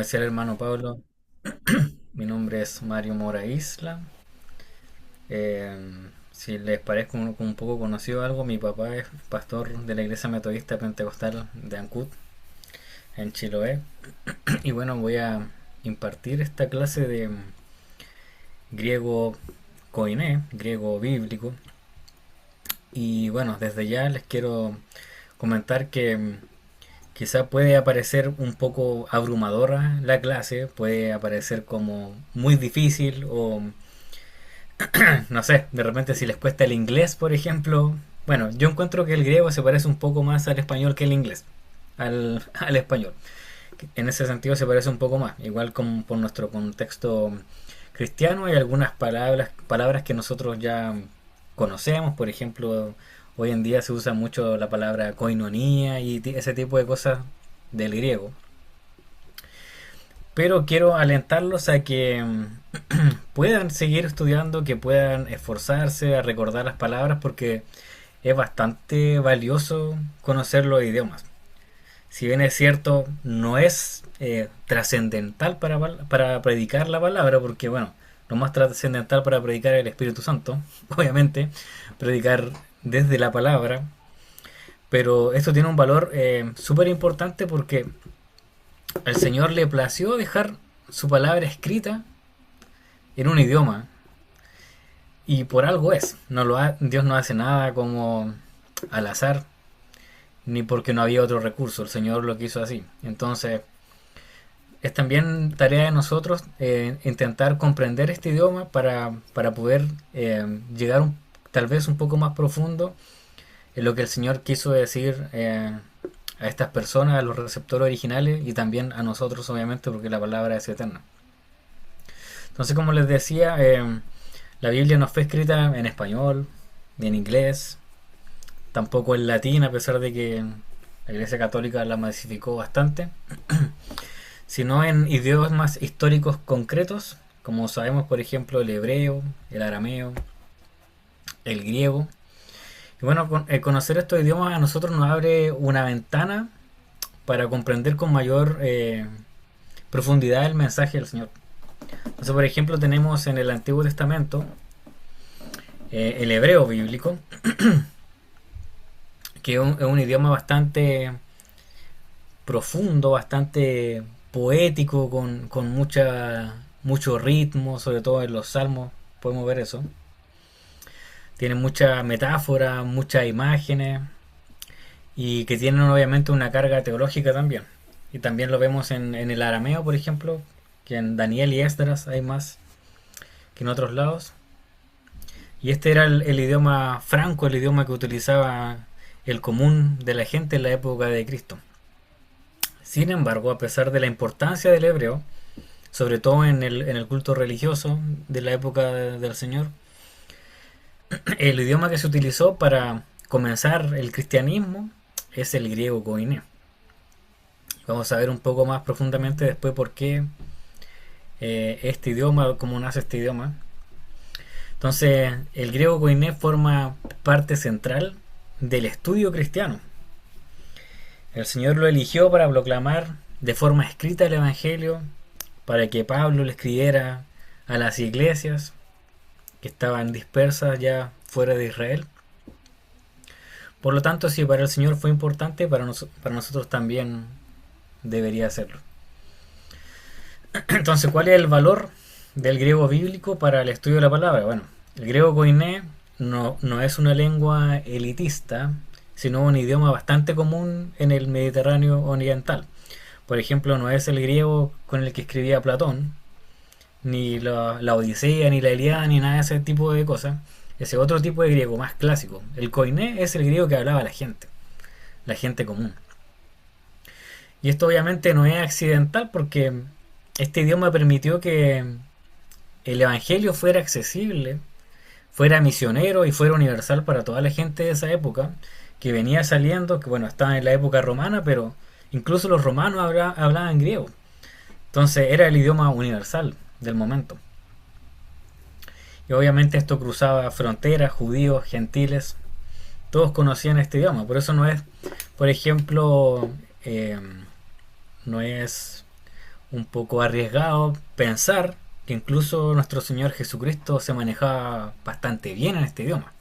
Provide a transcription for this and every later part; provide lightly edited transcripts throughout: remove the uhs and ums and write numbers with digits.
decía el hermano Pablo, mi nombre es Mario Mora Isla. Si les parezco un poco conocido algo, mi papá es pastor de la Iglesia Metodista Pentecostal de Ancud, en Chiloé. Y bueno, voy a impartir esta clase de griego koiné, griego bíblico. Y bueno, desde ya les quiero comentar que quizá puede aparecer un poco abrumadora la clase, puede aparecer como muy difícil o no sé, de repente si les cuesta el inglés, por ejemplo. Bueno, yo encuentro que el griego se parece un poco más al español que el inglés, al español. En ese sentido se parece un poco más, igual como por nuestro contexto cristiano hay algunas palabras que nosotros ya conocemos, por ejemplo, hoy en día se usa mucho la palabra koinonía y ese tipo de cosas del griego. Pero quiero alentarlos a que puedan seguir estudiando, que puedan esforzarse a recordar las palabras porque es bastante valioso conocer los idiomas. Si bien es cierto, no es trascendental para predicar la palabra, porque bueno, lo más trascendental para predicar es el Espíritu Santo, obviamente, predicar desde la palabra, pero esto tiene un valor súper importante porque al Señor le plació dejar su palabra escrita en un idioma y por algo es. Dios no hace nada como al azar ni porque no había otro recurso. El Señor lo quiso así. Entonces es también tarea de nosotros intentar comprender este idioma para poder llegar tal vez un poco más profundo en lo que el Señor quiso decir a estas personas, a los receptores originales y también a nosotros obviamente porque la palabra es eterna. Entonces, como les decía, la Biblia no fue escrita en español, ni en inglés, tampoco en latín, a pesar de que la Iglesia Católica la masificó bastante, sino en idiomas históricos concretos, como sabemos, por ejemplo, el hebreo, el arameo, el griego. Y bueno, conocer estos idiomas a nosotros nos abre una ventana para comprender con mayor profundidad el mensaje del Señor. Entonces, por ejemplo, tenemos en el Antiguo Testamento el hebreo bíblico, que es un idioma bastante profundo, bastante poético, con mucho ritmo, sobre todo en los salmos, podemos ver eso. Tiene mucha metáfora, muchas imágenes y que tienen obviamente una carga teológica también. Y también lo vemos en el arameo, por ejemplo, que en Daniel y Esdras hay más que en otros lados. Y este era el idioma franco, el idioma que utilizaba el común de la gente en la época de Cristo. Sin embargo, a pesar de la importancia del hebreo, sobre todo en el culto religioso de la época del Señor, el idioma que se utilizó para comenzar el cristianismo es el griego koiné. Vamos a ver un poco más profundamente después por qué este idioma, cómo nace este idioma. Entonces, el griego koiné forma parte central del estudio cristiano. El Señor lo eligió para proclamar de forma escrita el Evangelio, para que Pablo le escribiera a las iglesias que estaban dispersas ya fuera de Israel. Por lo tanto, si para el Señor fue importante, para nosotros también debería serlo. Entonces, ¿cuál es el valor del griego bíblico para el estudio de la palabra? Bueno, el griego koiné no es una lengua elitista, sino un idioma bastante común en el Mediterráneo oriental. Por ejemplo, no es el griego con el que escribía Platón, ni la Odisea, ni la Ilíada, ni nada de ese tipo de cosas. Ese otro tipo de griego más clásico. El koiné es el griego que hablaba la gente común. Y esto obviamente no es accidental porque este idioma permitió que el Evangelio fuera accesible, fuera misionero y fuera universal para toda la gente de esa época que venía saliendo, que bueno, estaba en la época romana, pero incluso los romanos hablaban griego. Entonces era el idioma universal del momento. Y obviamente esto cruzaba fronteras, judíos, gentiles, todos conocían este idioma. Por eso no es, por ejemplo, no es un poco arriesgado pensar que incluso nuestro Señor Jesucristo se manejaba bastante bien en este idioma.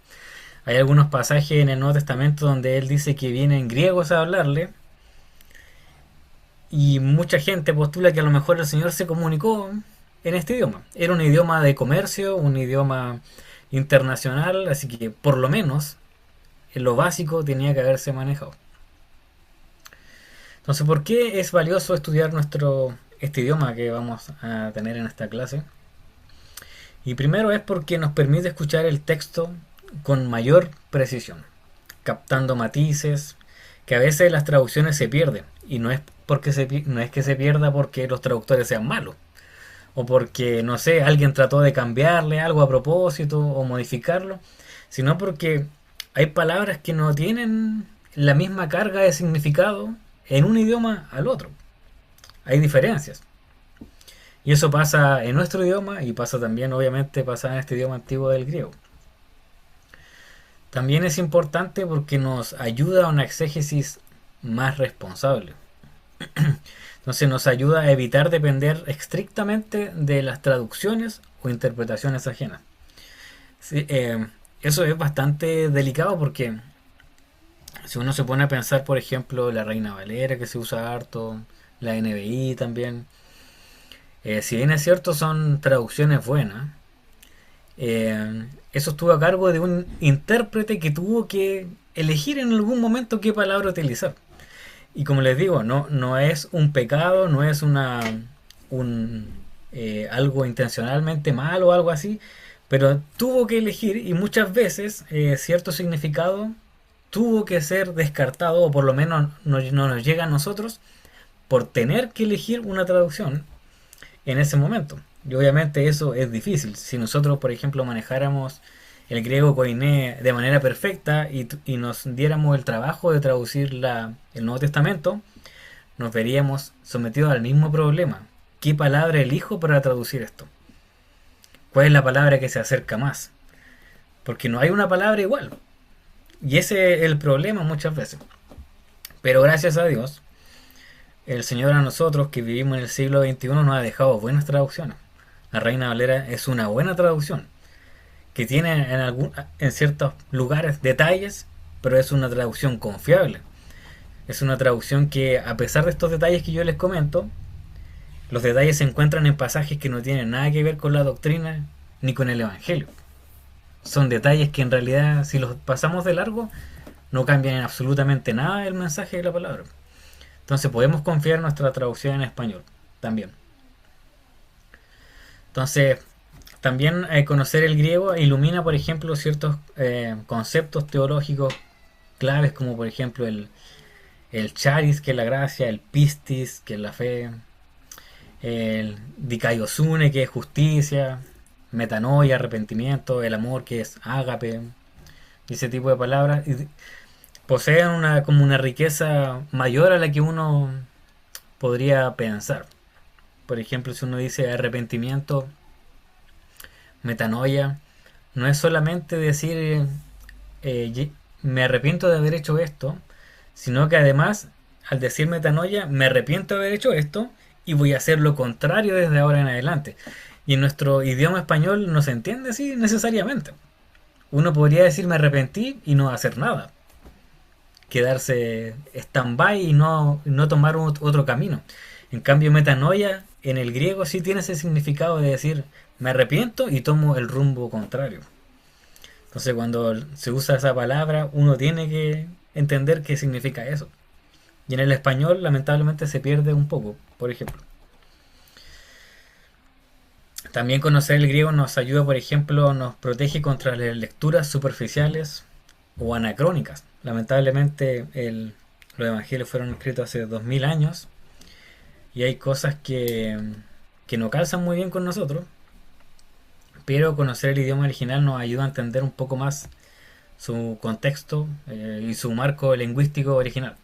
Hay algunos pasajes en el Nuevo Testamento donde él dice que vienen griegos a hablarle y mucha gente postula que a lo mejor el Señor se comunicó en este idioma. Era un idioma de comercio, un idioma internacional, así que por lo menos en lo básico tenía que haberse manejado. Entonces, ¿por qué es valioso estudiar este idioma que vamos a tener en esta clase? Y primero es porque nos permite escuchar el texto con mayor precisión, captando matices que a veces las traducciones se pierden. Y no es que se pierda porque los traductores sean malos, o porque, no sé, alguien trató de cambiarle algo a propósito o modificarlo, sino porque hay palabras que no tienen la misma carga de significado en un idioma al otro. Hay diferencias. Y eso pasa en nuestro idioma y pasa también, obviamente, pasa en este idioma antiguo del griego. También es importante porque nos ayuda a una exégesis más responsable. Entonces nos ayuda a evitar depender estrictamente de las traducciones o interpretaciones ajenas. Sí, eso es bastante delicado porque si uno se pone a pensar, por ejemplo, la Reina Valera que se usa harto, la NBI también, si bien es cierto son traducciones buenas, eso estuvo a cargo de un intérprete que tuvo que elegir en algún momento qué palabra utilizar. Y como les digo, no es un pecado, no es algo intencionalmente malo o algo así, pero tuvo que elegir y muchas veces cierto significado tuvo que ser descartado o por lo menos no nos llega a nosotros por tener que elegir una traducción en ese momento. Y obviamente eso es difícil. Si nosotros, por ejemplo, manejáramos el griego koiné de manera perfecta y nos diéramos el trabajo de traducir el Nuevo Testamento, nos veríamos sometidos al mismo problema. ¿Qué palabra elijo para traducir esto? ¿Cuál es la palabra que se acerca más? Porque no hay una palabra igual. Y ese es el problema muchas veces. Pero gracias a Dios, el Señor a nosotros que vivimos en el siglo XXI nos ha dejado buenas traducciones. La Reina Valera es una buena traducción que tiene en ciertos lugares detalles, pero es una traducción confiable. Es una traducción que, a pesar de estos detalles que yo les comento, los detalles se encuentran en pasajes que no tienen nada que ver con la doctrina ni con el Evangelio. Son detalles que en realidad, si los pasamos de largo, no cambian en absolutamente nada el mensaje de la palabra. Entonces podemos confiar en nuestra traducción en español también. Entonces, también conocer el griego ilumina, por ejemplo, ciertos conceptos teológicos claves, como por ejemplo el charis, que es la gracia, el pistis, que es la fe, el dikaiosune, que es justicia, metanoia, arrepentimiento, el amor, que es ágape, y ese tipo de palabras. Y poseen como una riqueza mayor a la que uno podría pensar. Por ejemplo, si uno dice arrepentimiento, metanoia, no es solamente decir me arrepiento de haber hecho esto, sino que además al decir metanoia me arrepiento de haber hecho esto y voy a hacer lo contrario desde ahora en adelante. Y en nuestro idioma español no se entiende así necesariamente. Uno podría decir me arrepentí y no hacer nada, quedarse stand-by y no tomar otro camino. En cambio, metanoia en el griego sí tiene ese significado de decir me arrepiento y tomo el rumbo contrario. Entonces, cuando se usa esa palabra, uno tiene que entender qué significa eso. Y en el español, lamentablemente, se pierde un poco, por ejemplo. También conocer el griego nos ayuda, por ejemplo, nos protege contra las lecturas superficiales o anacrónicas. Lamentablemente, los evangelios fueron escritos hace 2000 años y hay cosas que no calzan muy bien con nosotros, pero conocer el idioma original nos ayuda a entender un poco más su contexto y su marco lingüístico original.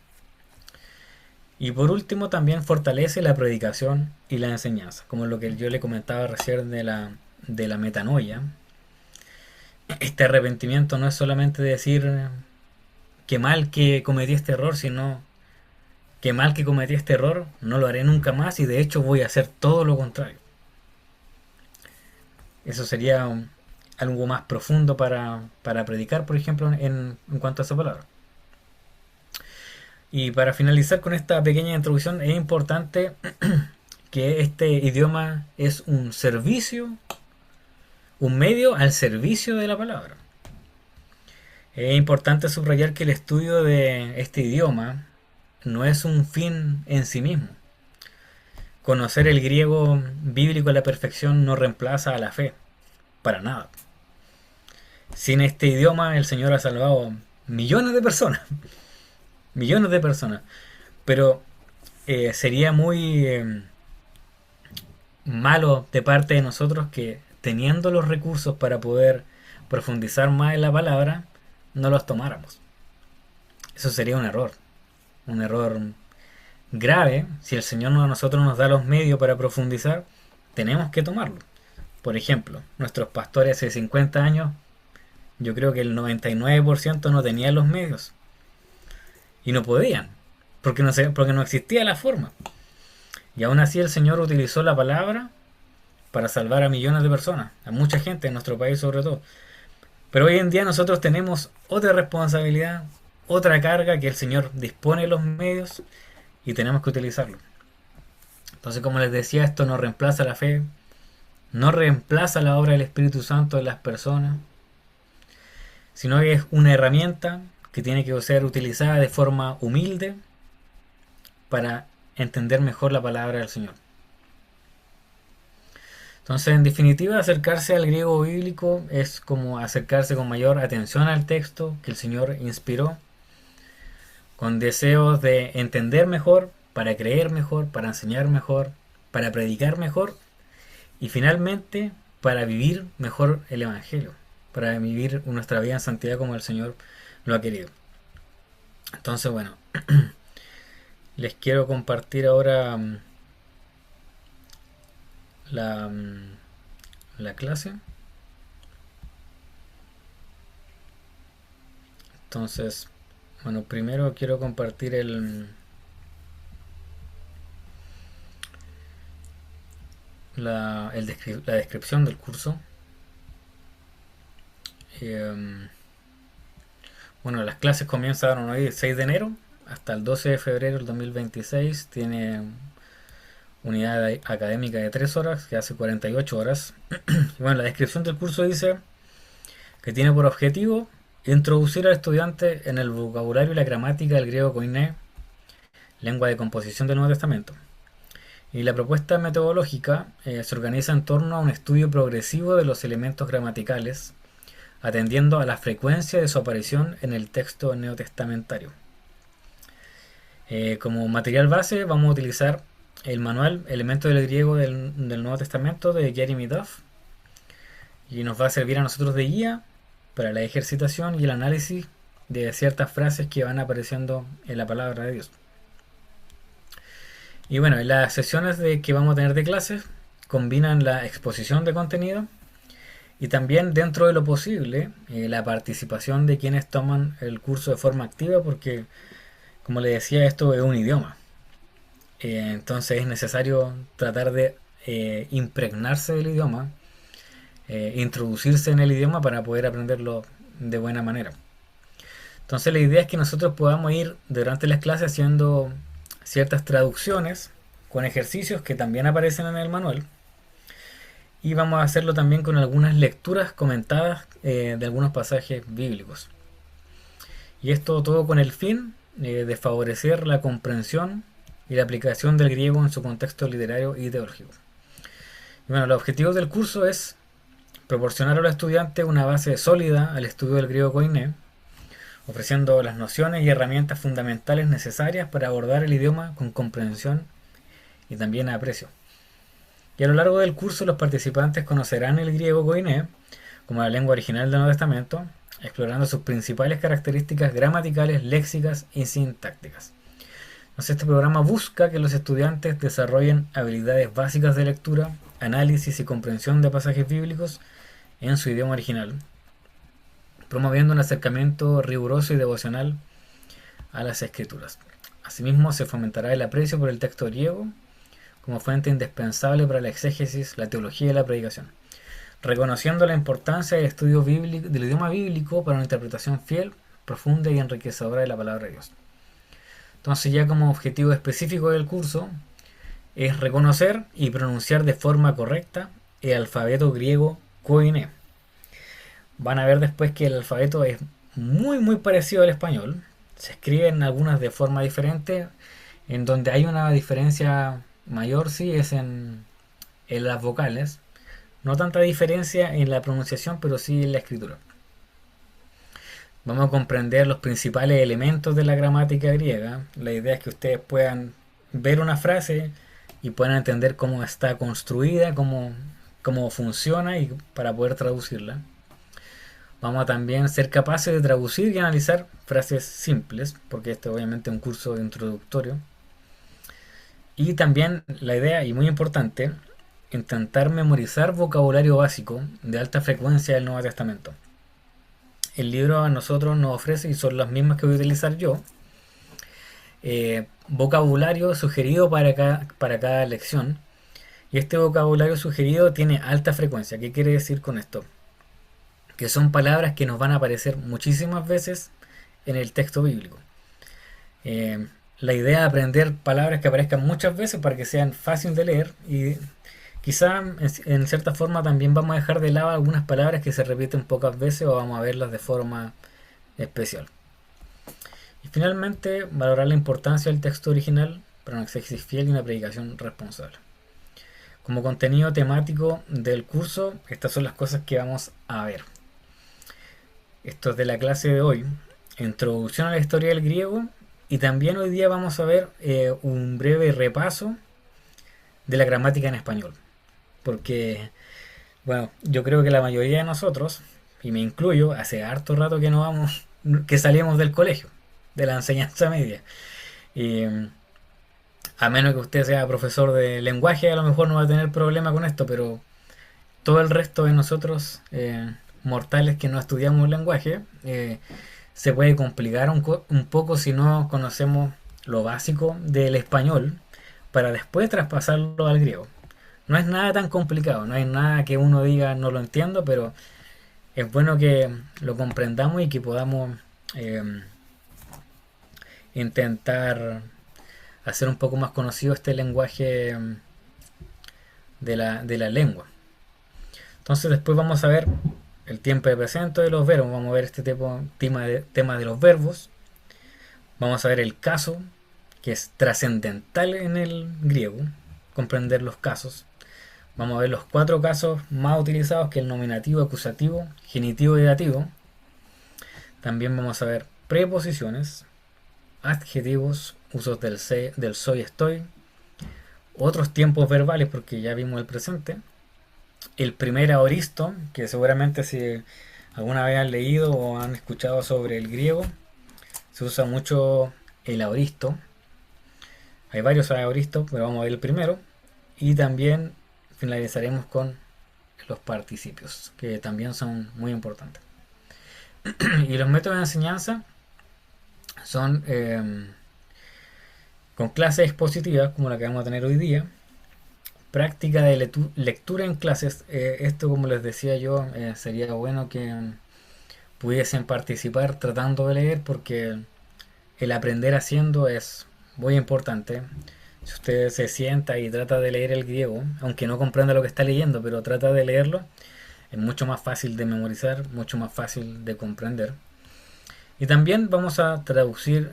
Y por último también fortalece la predicación y la enseñanza, como lo que yo le comentaba recién de la metanoia. Este arrepentimiento no es solamente decir qué mal que cometí este error, sino qué mal que cometí este error, no lo haré nunca más y de hecho voy a hacer todo lo contrario. Eso sería algo más profundo para predicar, por ejemplo, en cuanto a esa palabra. Y para finalizar con esta pequeña introducción, es importante que este idioma es un servicio, un medio al servicio de la palabra. Es importante subrayar que el estudio de este idioma no es un fin en sí mismo. Conocer el griego bíblico a la perfección no reemplaza a la fe, para nada. Sin este idioma el Señor ha salvado millones de personas, millones de personas. Pero sería muy malo de parte de nosotros que teniendo los recursos para poder profundizar más en la palabra, no los tomáramos. Eso sería un error grave. Si el Señor a nosotros nos da los medios para profundizar, tenemos que tomarlo. Por ejemplo, nuestros pastores hace 50 años, yo creo que el 99% no tenían los medios y no podían, porque no existía la forma. Y aún así el Señor utilizó la palabra para salvar a millones de personas, a mucha gente en nuestro país sobre todo. Pero hoy en día nosotros tenemos otra responsabilidad, otra carga, que el Señor dispone los medios y tenemos que utilizarlo. Entonces, como les decía, esto no reemplaza la fe, no reemplaza la obra del Espíritu Santo en las personas, sino que es una herramienta que tiene que ser utilizada de forma humilde para entender mejor la palabra del Señor. Entonces, en definitiva, acercarse al griego bíblico es como acercarse con mayor atención al texto que el Señor inspiró, con deseos de entender mejor, para creer mejor, para enseñar mejor, para predicar mejor y finalmente para vivir mejor el Evangelio, para vivir nuestra vida en santidad como el Señor lo ha querido. Entonces, bueno, les quiero compartir ahora la clase. Entonces, bueno, primero quiero compartir la descripción del curso. Bueno, las clases comienzan hoy el 6 de enero hasta el 12 de febrero del 2026. Tiene unidad académica de 3 horas, que hace 48 horas. Y bueno, la descripción del curso dice que tiene por objetivo introducir al estudiante en el vocabulario y la gramática del griego koiné, lengua de composición del Nuevo Testamento. Y la propuesta metodológica se organiza en torno a un estudio progresivo de los elementos gramaticales, atendiendo a la frecuencia de su aparición en el texto neotestamentario. Como material base vamos a utilizar el manual Elementos del griego del Nuevo Testamento de Jeremy Duff, y nos va a servir a nosotros de guía para la ejercitación y el análisis de ciertas frases que van apareciendo en la palabra de Dios. Y bueno, las sesiones que vamos a tener de clases combinan la exposición de contenido y también, dentro de lo posible, la participación de quienes toman el curso de forma activa, porque, como les decía, esto es un idioma. Entonces es necesario tratar de impregnarse del idioma, introducirse en el idioma para poder aprenderlo de buena manera. Entonces la idea es que nosotros podamos ir durante las clases haciendo ciertas traducciones con ejercicios que también aparecen en el manual, y vamos a hacerlo también con algunas lecturas comentadas de algunos pasajes bíblicos, y esto todo con el fin de favorecer la comprensión y la aplicación del griego en su contexto literario y teológico. Y bueno, los objetivos del curso es proporcionar a los estudiantes una base sólida al estudio del griego koiné, ofreciendo las nociones y herramientas fundamentales necesarias para abordar el idioma con comprensión y también aprecio. Y a lo largo del curso los participantes conocerán el griego koiné como la lengua original del Nuevo Testamento, explorando sus principales características gramaticales, léxicas y sintácticas. Entonces, este programa busca que los estudiantes desarrollen habilidades básicas de lectura, análisis y comprensión de pasajes bíblicos en su idioma original, promoviendo un acercamiento riguroso y devocional a las escrituras. Asimismo, se fomentará el aprecio por el texto griego como fuente indispensable para la exégesis, la teología y la predicación, reconociendo la importancia del estudio bíblico, del idioma bíblico para una interpretación fiel, profunda y enriquecedora de la palabra de Dios. Entonces, ya como objetivo específico del curso es reconocer y pronunciar de forma correcta el alfabeto griego Koiné. Van a ver después que el alfabeto es muy parecido al español. Se escriben algunas de forma diferente. En donde hay una diferencia mayor sí es en las vocales. No tanta diferencia en la pronunciación, pero sí en la escritura. Vamos a comprender los principales elementos de la gramática griega. La idea es que ustedes puedan ver una frase y puedan entender cómo está construida, cómo funciona y para poder traducirla. Vamos a también ser capaces de traducir y analizar frases simples, porque este obviamente es un curso introductorio. Y también la idea, y muy importante, intentar memorizar vocabulario básico de alta frecuencia del Nuevo Testamento. El libro a nosotros nos ofrece, y son las mismas que voy a utilizar yo, vocabulario sugerido para cada lección. Y este vocabulario sugerido tiene alta frecuencia. ¿Qué quiere decir con esto? Que son palabras que nos van a aparecer muchísimas veces en el texto bíblico. La idea de aprender palabras que aparezcan muchas veces para que sean fáciles de leer, y quizá en cierta forma también vamos a dejar de lado algunas palabras que se repiten pocas veces o vamos a verlas de forma especial. Y finalmente, valorar la importancia del texto original para una exégesis fiel y una predicación responsable. Como contenido temático del curso, estas son las cosas que vamos a ver. Esto es de la clase de hoy, introducción a la historia del griego, y también hoy día vamos a ver un breve repaso de la gramática en español. Porque, bueno, yo creo que la mayoría de nosotros, y me incluyo, hace harto rato que no vamos, que salimos del colegio, de la enseñanza media. Y a menos que usted sea profesor de lenguaje, a lo mejor no va a tener problema con esto, pero todo el resto de nosotros, mortales que no estudiamos lenguaje, se puede complicar un poco si no conocemos lo básico del español para después traspasarlo al griego. No es nada tan complicado, no hay nada que uno diga no lo entiendo, pero es bueno que lo comprendamos y que podamos intentar hacer un poco más conocido este lenguaje de la lengua. Entonces después vamos a ver el tiempo de presente de los verbos, vamos a ver este tema de los verbos, vamos a ver el caso, que es trascendental en el griego, comprender los casos. Vamos a ver los 4 casos más utilizados, que es el nominativo, acusativo, genitivo y dativo. También vamos a ver preposiciones, adjetivos, usos del soy, estoy, otros tiempos verbales, porque ya vimos el presente, el primer aoristo, que seguramente si alguna vez han leído o han escuchado sobre el griego, se usa mucho el aoristo. Hay varios aoristos, pero vamos a ver el primero. Y también finalizaremos con los participios, que también son muy importantes. Y los métodos de enseñanza son con clases expositivas, como la que vamos a tener hoy día, práctica de lectura en clases. Esto, como les decía yo, sería bueno que pudiesen participar tratando de leer, porque el aprender haciendo es muy importante. Si usted se sienta y trata de leer el griego, aunque no comprenda lo que está leyendo, pero trata de leerlo, es mucho más fácil de memorizar, mucho más fácil de comprender. Y también vamos a traducir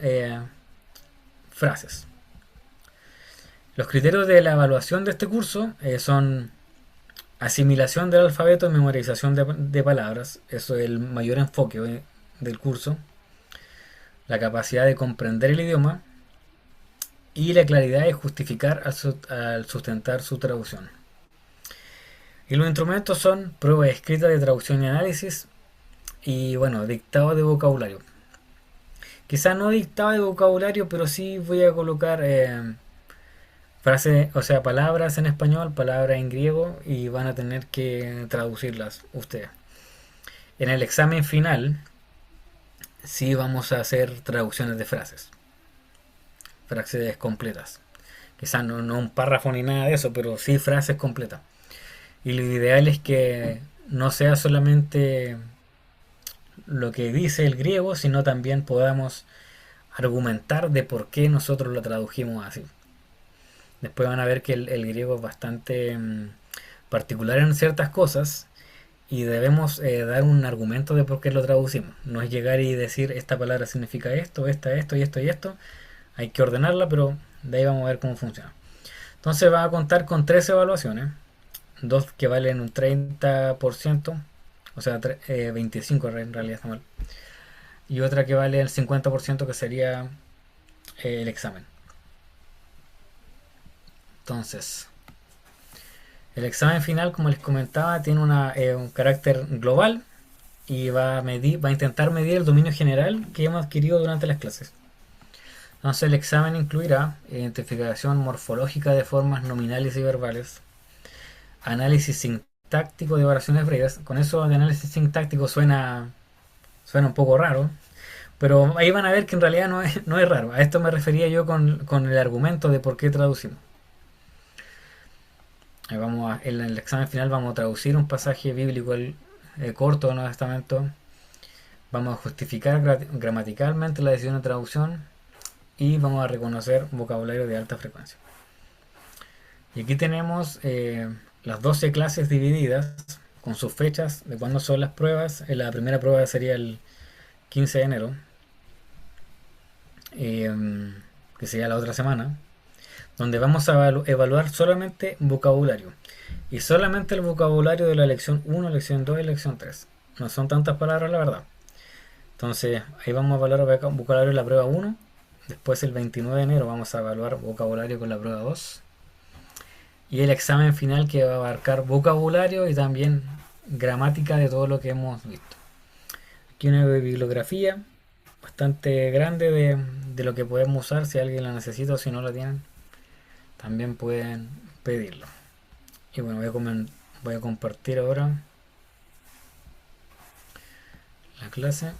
frases. Los criterios de la evaluación de este curso son asimilación del alfabeto y memorización de palabras. Eso es el mayor enfoque del curso. La capacidad de comprender el idioma y la claridad de justificar al sustentar su traducción. Y los instrumentos son pruebas escritas de traducción y análisis y, bueno, dictado de vocabulario. Quizás no dictado de vocabulario, pero sí voy a colocar frases, o sea, palabras en español, palabras en griego, y van a tener que traducirlas ustedes. En el examen final sí vamos a hacer traducciones de frases. frases completas. Quizás no un párrafo ni nada de eso, pero sí frases completas. Y lo ideal es que no sea solamente lo que dice el griego, sino también podamos argumentar de por qué nosotros lo tradujimos así. Después van a ver que el griego es bastante particular en ciertas cosas y debemos dar un argumento de por qué lo traducimos. No es llegar y decir esta palabra significa esto, esto y esto y esto. Hay que ordenarla, pero de ahí vamos a ver cómo funciona. Entonces va a contar con tres evaluaciones, dos que valen un 30%, o sea, 25 en realidad está mal, y otra que vale el 50% que sería el examen. Entonces, el examen final, como les comentaba, tiene un carácter global y va a intentar medir el dominio general que hemos adquirido durante las clases. Entonces, el examen incluirá identificación morfológica de formas nominales y verbales, análisis sintáctico de oraciones breves. Con eso de análisis sintáctico suena un poco raro, pero ahí van a ver que en realidad no es raro. A esto me refería yo con el argumento de por qué traducimos. En el examen final vamos a traducir un pasaje bíblico corto del Nuevo Testamento. Vamos a justificar gramaticalmente la decisión de traducción y vamos a reconocer vocabulario de alta frecuencia. Y aquí tenemos las 12 clases divididas con sus fechas de cuándo son las pruebas. La primera prueba sería el 15 de enero, que sería la otra semana, donde vamos a evaluar solamente vocabulario. Y solamente el vocabulario de la lección 1, lección 2 y lección 3. No son tantas palabras, la verdad. Entonces, ahí vamos a evaluar vocabulario en la prueba 1. Después, el 29 de enero, vamos a evaluar vocabulario con la prueba 2. Y el examen final que va a abarcar vocabulario y también gramática de todo lo que hemos visto. Aquí una bibliografía bastante grande de lo que podemos usar si alguien la necesita o si no la tienen. También pueden pedirlo. Y bueno, voy a compartir ahora la clase.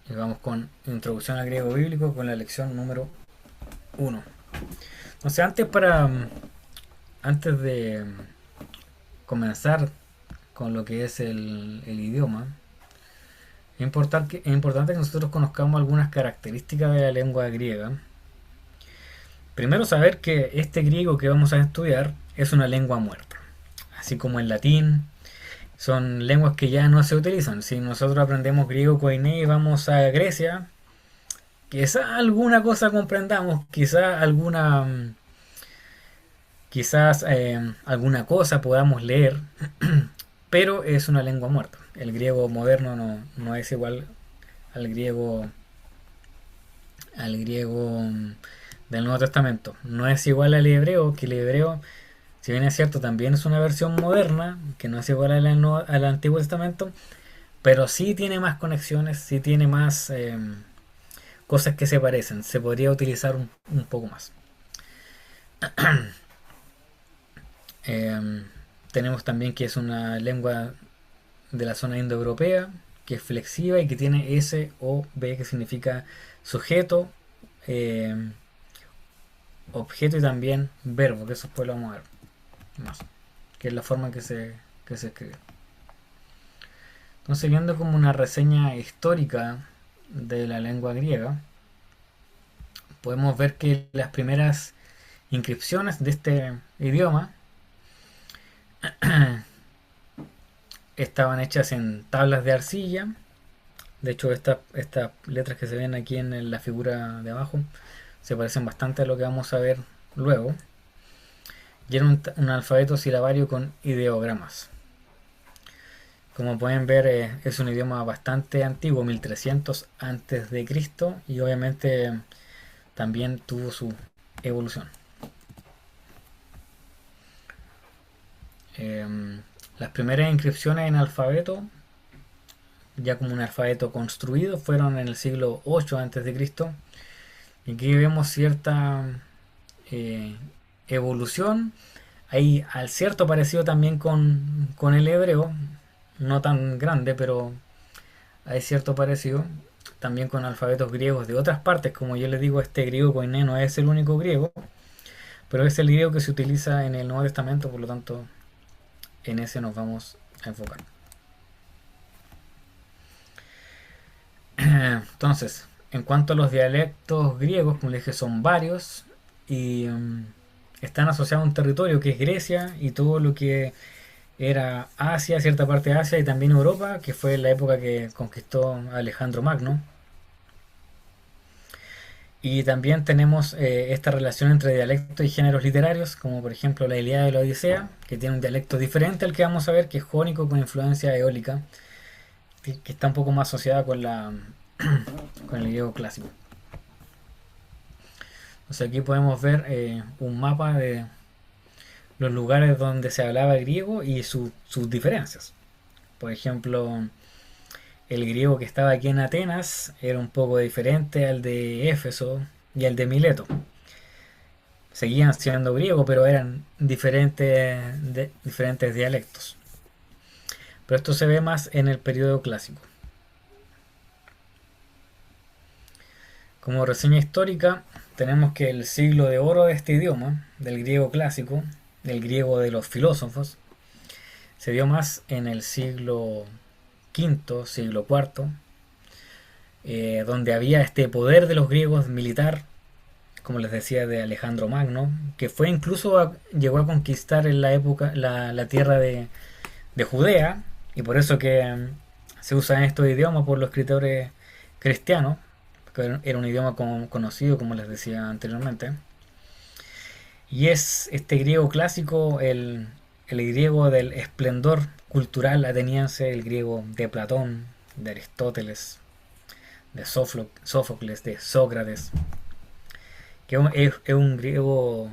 Y vamos con introducción al griego bíblico con la lección número 1. Entonces antes de comenzar con lo que es el idioma, es importante que nosotros conozcamos algunas características de la lengua griega. Primero, saber que este griego que vamos a estudiar es una lengua muerta, así como el latín. Son lenguas que ya no se utilizan. Si nosotros aprendemos griego koiné y vamos a Grecia, quizá alguna cosa comprendamos, quizás alguna cosa podamos leer, pero es una lengua muerta. El griego moderno no es igual al griego del Nuevo Testamento. No es igual al hebreo, que el hebreo, si bien es cierto, también es una versión moderna, que no es igual al Antiguo Testamento, pero sí tiene más conexiones, sí tiene más cosas que se parecen. Se podría utilizar un poco más. Tenemos también que es una lengua de la zona indoeuropea, que es flexiva y que tiene S o B, que significa sujeto, objeto y también verbo, que eso después lo vamos a ver más, que es la forma en que se escribe. Entonces, viendo como una reseña histórica de la lengua griega, podemos ver que las primeras inscripciones de este idioma estaban hechas en tablas de arcilla. De hecho, estas letras que se ven aquí en la figura de abajo se parecen bastante a lo que vamos a ver luego. Y era un alfabeto silabario con ideogramas. Como pueden ver, es un idioma bastante antiguo, 1300 antes de Cristo, y obviamente también tuvo su evolución. Las primeras inscripciones en alfabeto, ya como un alfabeto construido, fueron en el siglo 8 antes de Cristo. Y aquí vemos cierta evolución. Hay al cierto parecido también con el hebreo. no tan grande, pero hay cierto parecido. También con alfabetos griegos de otras partes, como yo les digo, este griego koiné no es el único griego, pero es el griego que se utiliza en el Nuevo Testamento, por lo tanto, en ese nos vamos a enfocar. Entonces, en cuanto a los dialectos griegos, como les dije, son varios y están asociados a un territorio que es Grecia y todo lo que era Asia, cierta parte de Asia y también Europa, que fue la época que conquistó Alejandro Magno. Y también tenemos esta relación entre dialectos y géneros literarios, como por ejemplo la Ilíada y la Odisea, que tiene un dialecto diferente al que vamos a ver, que es jónico con influencia eólica, que está un poco más asociada con con el griego clásico. Entonces aquí podemos ver un mapa de los lugares donde se hablaba griego y sus diferencias. Por ejemplo, el griego que estaba aquí en Atenas era un poco diferente al de Éfeso y al de Mileto. Seguían siendo griego, pero eran diferentes dialectos. Pero esto se ve más en el periodo clásico. Como reseña histórica, tenemos que el siglo de oro de este idioma, del griego clásico, del griego de los filósofos, se dio más en el siglo V, siglo IV, donde había este poder de los griegos militar, como les decía, de Alejandro Magno, que fue incluso llegó a conquistar en la época la tierra de Judea, y por eso que se usa estos idiomas por los escritores cristianos, que era un idioma conocido, como les decía anteriormente. Y es este griego clásico el griego del esplendor cultural ateniense, el griego de Platón, de Aristóteles, de Sófocles, de Sócrates, que es un griego,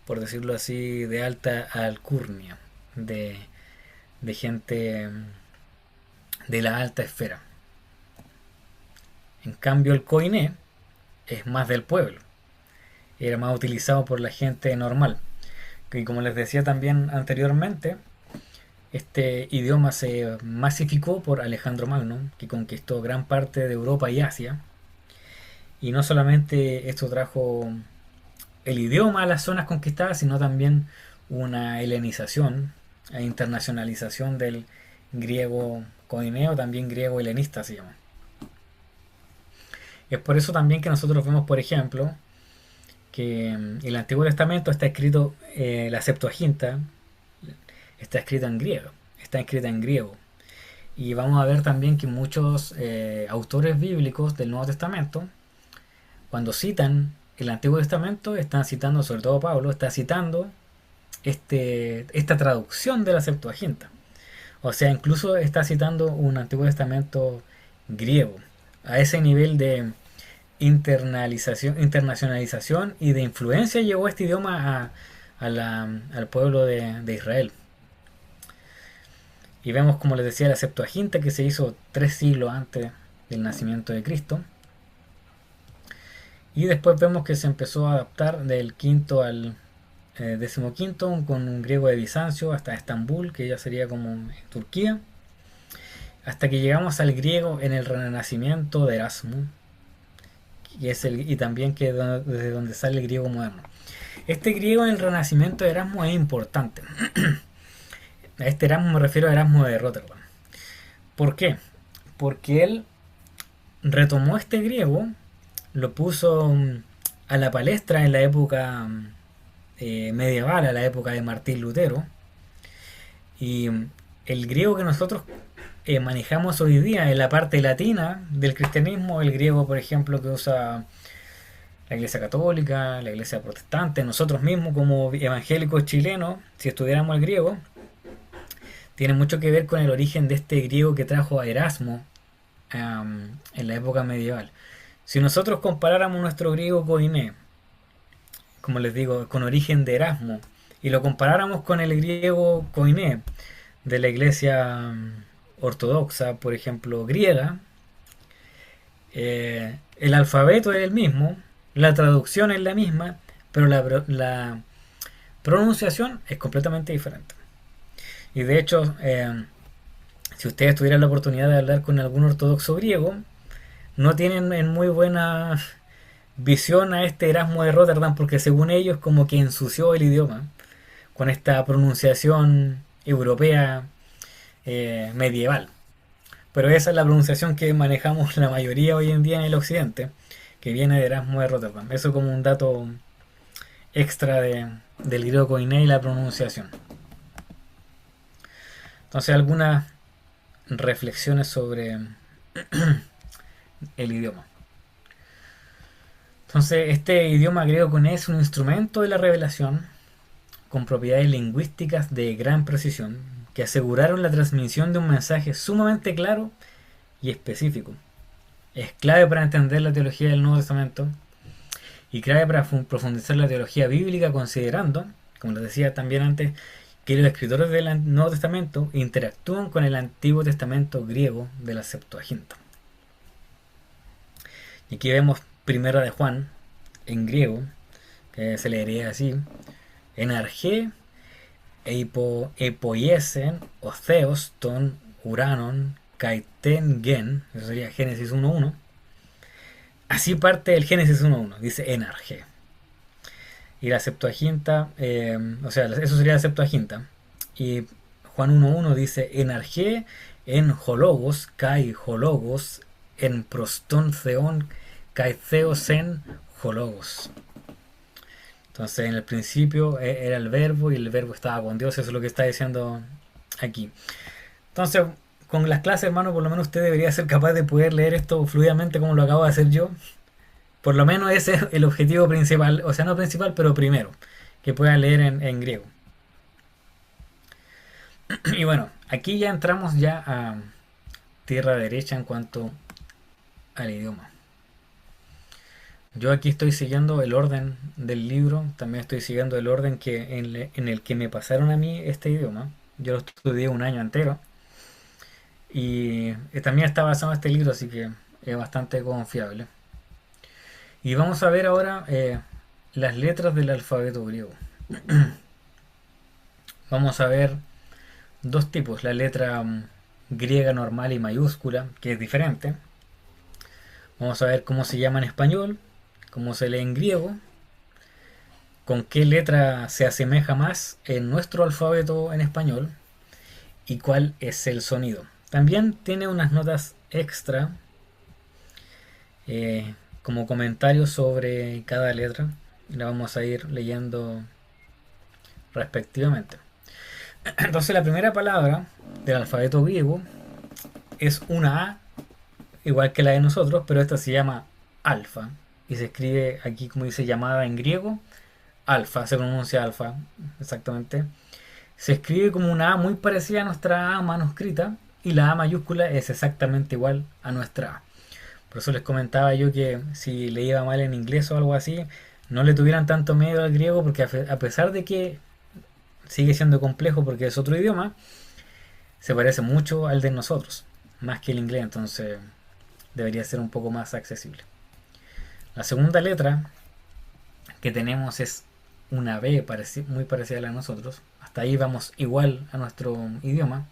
por decirlo así, de alta alcurnia, de gente de la alta esfera. En cambio el koiné es más del pueblo, era más utilizado por la gente normal. Y como les decía también anteriormente, este idioma se masificó por Alejandro Magno, que conquistó gran parte de Europa y Asia. Y no solamente esto trajo el idioma a las zonas conquistadas, sino también una helenización e internacionalización del griego koineo, también griego helenista se llama. Es por eso también que nosotros vemos, por ejemplo, que el Antiguo Testamento está escrito, la Septuaginta está escrita en griego, está escrita en griego. Y vamos a ver también que muchos autores bíblicos del Nuevo Testamento, cuando citan el Antiguo Testamento, están citando, sobre todo Pablo, está citando esta traducción de la Septuaginta. O sea, incluso está citando un Antiguo Testamento griego. A ese nivel de internacionalización y de influencia llegó este idioma al pueblo de Israel. Y vemos, como les decía, la Septuaginta, que se hizo 3 siglos antes del nacimiento de Cristo. Y después vemos que se empezó a adaptar del quinto al decimoquinto, con un griego de Bizancio hasta Estambul, que ya sería como en Turquía, hasta que llegamos al griego en el Renacimiento de Erasmo, y también que desde donde sale el griego moderno. Este griego en el Renacimiento de Erasmo es importante. A este Erasmo me refiero a Erasmo de Rotterdam. ¿Por qué? Porque él retomó este griego, lo puso a la palestra en la época medieval, a la época de Martín Lutero, y el griego que nosotros manejamos hoy día en la parte latina del cristianismo, el griego, por ejemplo, que usa la Iglesia Católica, la Iglesia Protestante, nosotros mismos como evangélicos chilenos, si estudiáramos el griego, tiene mucho que ver con el origen de este griego que trajo a Erasmo en la época medieval. Si nosotros comparáramos nuestro griego koiné, como les digo, con origen de Erasmo, y lo comparáramos con el griego koiné de la Iglesia ortodoxa, por ejemplo, griega, el alfabeto es el mismo, la traducción es la misma, pero la pronunciación es completamente diferente. Y de hecho, si ustedes tuvieran la oportunidad de hablar con algún ortodoxo griego, no tienen en muy buena visión a este Erasmo de Rotterdam porque según ellos como que ensució el idioma con esta pronunciación europea medieval. Pero esa es la pronunciación que manejamos la mayoría hoy en día en el occidente, que viene de Erasmo de Rotterdam. Eso como un dato extra del griego koiné y la pronunciación. Entonces algunas reflexiones sobre el idioma. Entonces este idioma griego koiné es un instrumento de la revelación con propiedades lingüísticas de gran precisión que aseguraron la transmisión de un mensaje sumamente claro y específico. Es clave para entender la teología del Nuevo Testamento y clave para profundizar la teología bíblica considerando, como les decía también antes, que los escritores del Nuevo Testamento interactúan con el Antiguo Testamento griego de la Septuaginta. Y aquí vemos Primera de Juan en griego, que se leería así: enargé, epoiesen, otheos, ton, uranon, kaiten, gen, eso sería Génesis 1.1. Así parte el Génesis 1.1, dice enargé. Y la Septuaginta, o sea, eso sería la Septuaginta. Y Juan 1.1 dice enargé en hologos, kai hologos, en proston theon, kai theos en hologos. Entonces en el principio era el verbo y el verbo estaba con Dios, eso es lo que está diciendo aquí. Entonces con las clases, hermano, por lo menos usted debería ser capaz de poder leer esto fluidamente como lo acabo de hacer yo. Por lo menos ese es el objetivo principal, o sea, no principal, pero primero, que pueda leer en griego. Y bueno, aquí ya entramos ya a tierra derecha en cuanto al idioma. Yo aquí estoy siguiendo el orden del libro, también estoy siguiendo el orden en el que me pasaron a mí este idioma. Yo lo estudié un año entero y también está basado en este libro, así que es bastante confiable. Y vamos a ver ahora las letras del alfabeto griego. Vamos a ver dos tipos, la letra griega normal y mayúscula, que es diferente. Vamos a ver cómo se llama en español, cómo se lee en griego, con qué letra se asemeja más en nuestro alfabeto en español y cuál es el sonido. También tiene unas notas extra como comentarios sobre cada letra. La vamos a ir leyendo respectivamente. Entonces la primera palabra del alfabeto griego es una A, igual que la de nosotros, pero esta se llama alfa. Y se escribe aquí como dice llamada en griego, alfa, se pronuncia alfa, exactamente. Se escribe como una A muy parecida a nuestra A manuscrita y la A mayúscula es exactamente igual a nuestra A. Por eso les comentaba yo que si le iba mal en inglés o algo así, no le tuvieran tanto miedo al griego porque a pesar de que sigue siendo complejo porque es otro idioma, se parece mucho al de nosotros, más que el inglés, entonces debería ser un poco más accesible. La segunda letra que tenemos es una B muy parecida a la de nosotros. Hasta ahí vamos igual a nuestro idioma.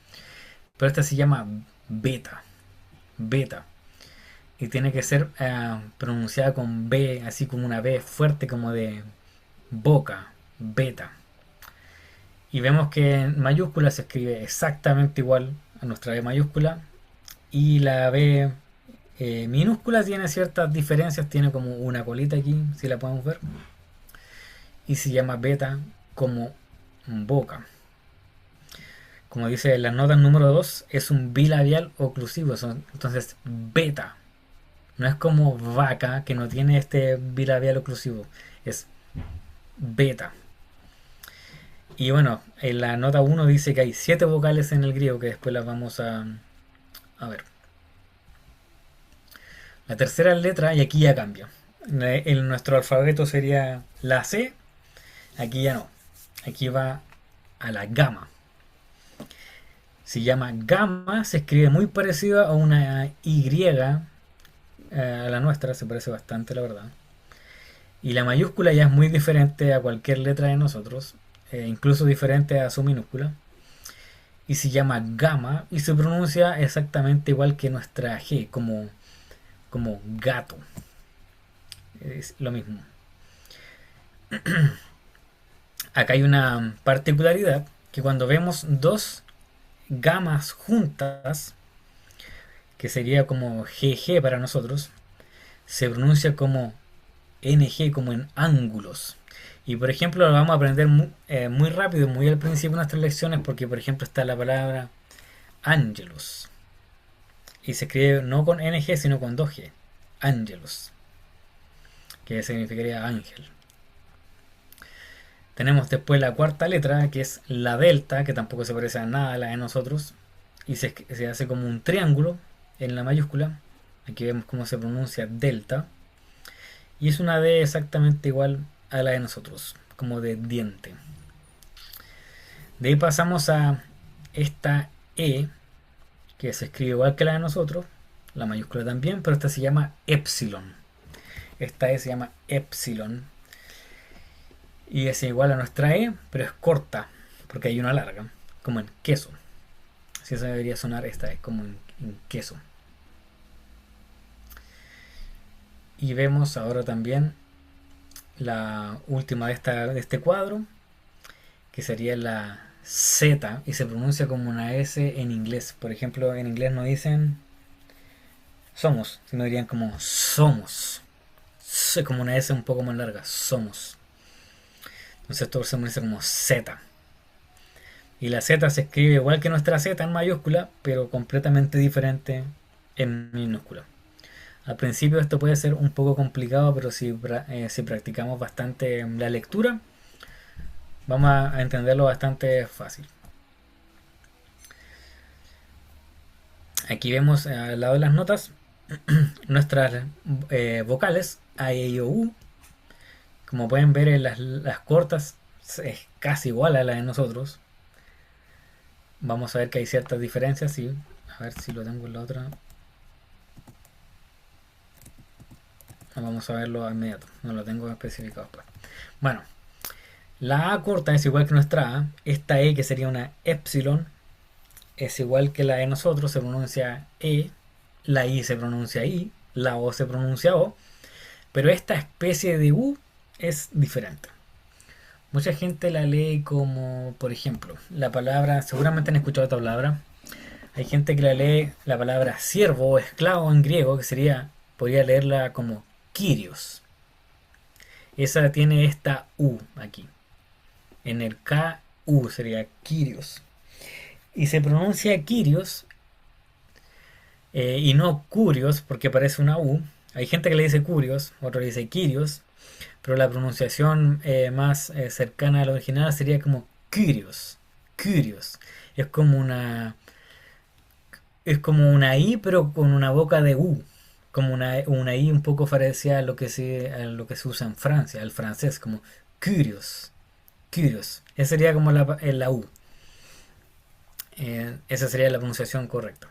Pero esta se llama beta. Beta. Y tiene que ser pronunciada con B, así como una B fuerte como de boca. Beta. Y vemos que en mayúscula se escribe exactamente igual a nuestra B mayúscula. Y la B minúscula tiene ciertas diferencias, tiene como una colita aquí, si la podemos ver, y se llama beta como boca. Como dice la nota número 2, es un bilabial oclusivo, entonces beta. No es como vaca, que no tiene este bilabial oclusivo, es beta. Y bueno, en la nota 1 dice que hay 7 vocales en el griego, que después las vamos a ver. La tercera letra, y aquí ya cambia. En nuestro alfabeto sería la C, aquí ya no. Aquí va a la gamma. Se llama gamma, se escribe muy parecido a una Y, a la nuestra, se parece bastante la verdad. Y la mayúscula ya es muy diferente a cualquier letra de nosotros, incluso diferente a su minúscula. y se llama gamma y se pronuncia exactamente igual que nuestra G, como gato. Es lo mismo. Acá hay una particularidad que cuando vemos dos gamas juntas, que sería como GG para nosotros, se pronuncia como NG, como en ángulos. Y por ejemplo lo vamos a aprender muy rápido, muy al principio de nuestras lecciones, porque por ejemplo está la palabra ángelos. Y se escribe no con NG, sino con 2G. Ángelos, que significaría ángel. Tenemos después la cuarta letra, que es la delta, que tampoco se parece a nada a la de nosotros. Y se hace como un triángulo en la mayúscula. Aquí vemos cómo se pronuncia delta. Y es una D exactamente igual a la de nosotros, como de diente. De ahí pasamos a esta E, que se escribe igual que la de nosotros, la mayúscula también, pero esta se llama epsilon. Esta E se llama epsilon. Y es igual a nuestra E, pero es corta, porque hay una larga, como en queso. Así se debería sonar esta E, como en queso. Y vemos ahora también la última de este cuadro, que sería la Z, y se pronuncia como una S en inglés. Por ejemplo, en inglés no dicen somos, sino dirían como somos. Como una S un poco más larga, somos. Entonces esto se pronuncia como Z. Y la Z se escribe igual que nuestra Z en mayúscula, pero completamente diferente en minúscula. Al principio esto puede ser un poco complicado, pero si practicamos bastante la lectura, vamos a entenderlo bastante fácil. Aquí vemos al lado de las notas nuestras vocales A, E, I, O, U. Como pueden ver en las cortas es casi igual a la de nosotros. Vamos a ver que hay ciertas diferencias. Sí. A ver si lo tengo en la otra. Vamos a verlo de inmediato. No lo tengo especificado. Bueno, la A corta es igual que nuestra A. Esta E, que sería una epsilon, es igual que la de nosotros. Se pronuncia E. La I se pronuncia I. La O se pronuncia O. Pero esta especie de U es diferente. Mucha gente la lee como, por ejemplo, la palabra, seguramente han escuchado esta palabra. Hay gente que la lee la palabra siervo o esclavo en griego, que podría leerla como Kyrios. Esa tiene esta U aquí. En el K-U sería Kyrios. Y se pronuncia Kyrios y no Curios porque parece una U. Hay gente que le dice Curios, otro le dice Kyrios, pero la pronunciación más cercana al original sería como Kyrios. Kyrios. Es como una I pero con una boca de U. Como una I un poco parecida a lo que se usa en Francia, al francés, como Kyrios. Kyrios. Esa sería como la U. Esa sería la pronunciación correcta.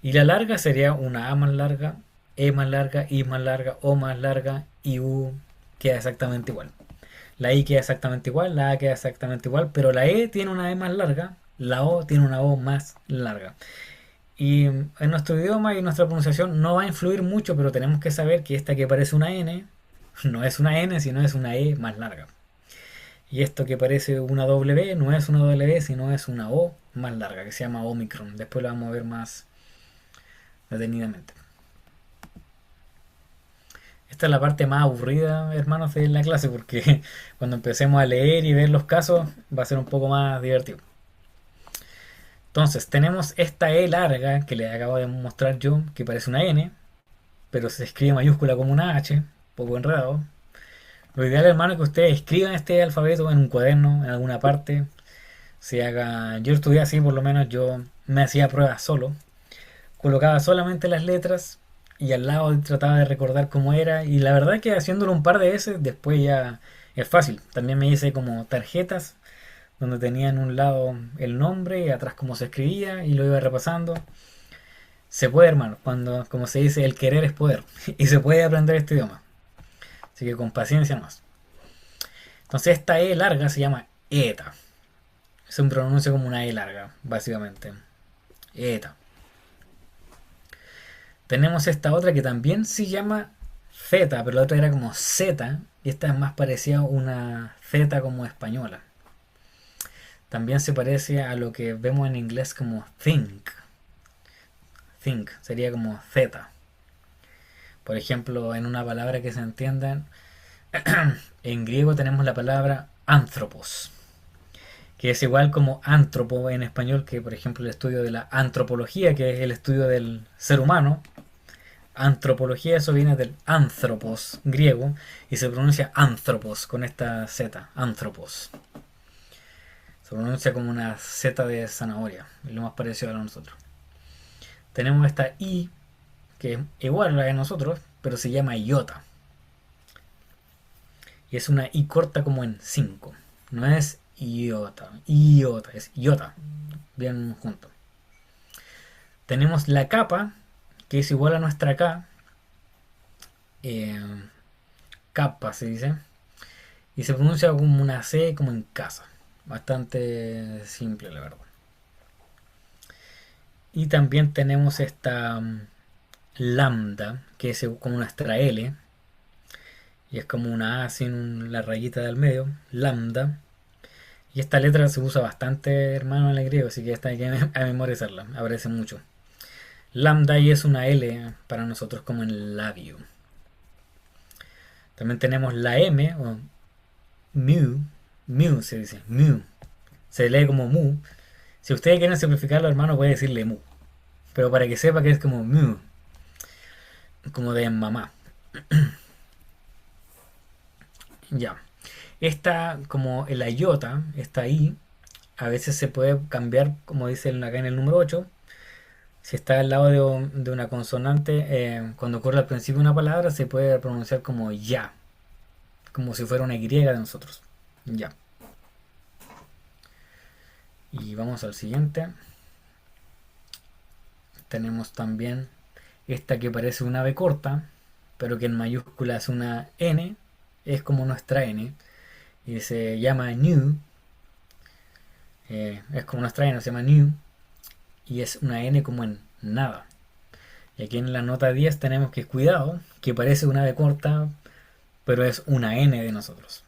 Y la larga sería una A más larga, E más larga, I más larga, O más larga y U queda exactamente igual. La I queda exactamente igual, la A queda exactamente igual, pero la E tiene una E más larga, la O tiene una O más larga. Y en nuestro idioma y en nuestra pronunciación no va a influir mucho, pero tenemos que saber que esta que parece una N no es una N, sino es una E más larga. Y esto que parece una W no es una W, sino es una O más larga, que se llama Omicron. Después lo vamos a ver más detenidamente. Esta es la parte más aburrida, hermanos, de la clase, porque cuando empecemos a leer y ver los casos va a ser un poco más divertido. Entonces, tenemos esta E larga que les acabo de mostrar yo, que parece una N, pero se escribe mayúscula como una H, un poco enredado. Lo ideal, hermano, es que ustedes escriban este alfabeto en un cuaderno, en alguna parte. Yo estudié así, por lo menos yo me hacía pruebas solo. Colocaba solamente las letras y al lado trataba de recordar cómo era. Y la verdad que haciéndolo un par de veces, después ya es fácil. También me hice como tarjetas donde tenía en un lado el nombre y atrás cómo se escribía y lo iba repasando. Se puede, hermano, cuando, como se dice, el querer es poder. Y se puede aprender este idioma. Así que con paciencia nomás. Entonces esta E larga se llama eta. Se pronuncia como una E larga, básicamente. Eta. Tenemos esta otra que también se llama Z, pero la otra era como Z, y esta es más parecida a una Z como española. También se parece a lo que vemos en inglés como think. Think sería como Z. Por ejemplo, en una palabra que se entienda, en griego tenemos la palabra anthropos, que es igual como antropo en español, que por ejemplo el estudio de la antropología, que es el estudio del ser humano. Antropología, eso viene del anthropos griego y se pronuncia anthropos con esta Z, anthropos. Se pronuncia como una Z de zanahoria, es lo más parecido a nosotros. Tenemos esta I, que es igual a la de nosotros, pero se llama iota. Y es una I corta como en 5. No es iota, iota, es iota. Bien junto. Tenemos la capa, que es igual a nuestra K. Capa se dice. Y se pronuncia como una C, como en casa. Bastante simple, la verdad. Y también tenemos esta lambda, que es como nuestra L. Y es como una A sin la rayita del medio. Lambda. Y esta letra se usa bastante, hermano, en el griego, así que esta hay que memorizarla. Aparece mucho. Lambda y es una L para nosotros como en el labio. También tenemos la M o mu. Mu se dice. Mu. Se lee como mu. Si ustedes quieren simplificarlo, hermano, puede decirle mu. Pero para que sepa que es como mu. Como de mamá. Ya. Esta, como la iota, esta I, a veces se puede cambiar, como dice acá en el número 8. Si está al lado de una consonante, cuando ocurre al principio de una palabra, se puede pronunciar como ya. Como si fuera una Y de nosotros. Ya. Y vamos al siguiente. Tenemos también esta que parece una B corta, pero que en mayúscula es una N. Es como nuestra N. Y se llama new. Es como nuestra N, se llama new. Y es una N como en nada. Y aquí en la nota 10 tenemos que cuidado, que parece una B corta, pero es una N de nosotros.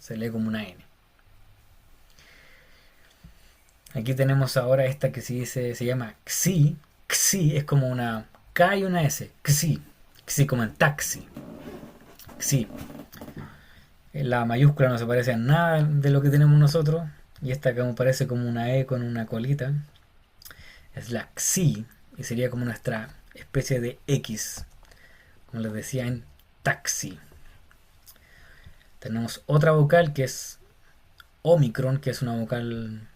Se lee como una N. Aquí tenemos ahora esta que se llama xi. Xi es como una K y una S. Xi. Xi como en taxi. Xi. La mayúscula no se parece a nada de lo que tenemos nosotros. Y esta como parece como una E con una colita. Es la xi. Y sería como nuestra especie de X. Como les decía en taxi. Tenemos otra vocal que es Omicron, que es una vocal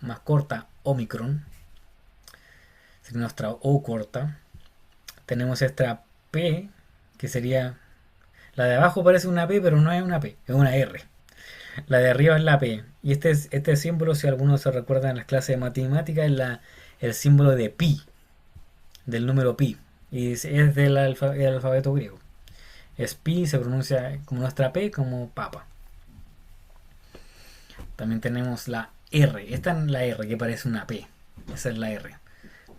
más corta, Omicron. Sería nuestra O corta. Tenemos esta P, que sería... La de abajo parece una P, pero no es una P, es una R. La de arriba es la P. Y este símbolo, si algunos se recuerdan en las clases de matemáticas, es el símbolo de pi, del número pi. Y es del alfabeto griego. Es pi, se pronuncia como nuestra P, como papa. También tenemos la R. Esta es la R, que parece una P. Esa es la R.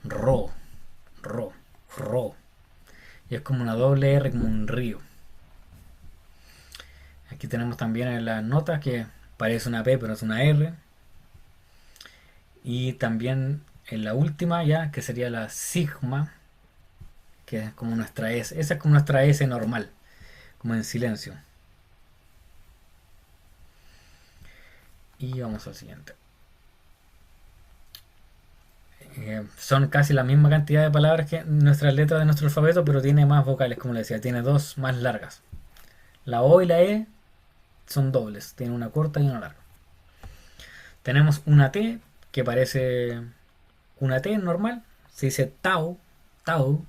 Ro, ro, ro. Y es como una doble R, como un río. Aquí tenemos también en las notas que parece una P, pero es una R. Y también en la última ya, que sería la sigma, que es como nuestra S. Esa es como nuestra S normal, como en silencio. Y vamos al siguiente. Son casi la misma cantidad de palabras que nuestras letras de nuestro alfabeto, pero tiene más vocales, como les decía, tiene dos más largas. La O y la E son dobles, tiene una corta y una larga. Tenemos una T que parece una T normal, se dice tau, tau,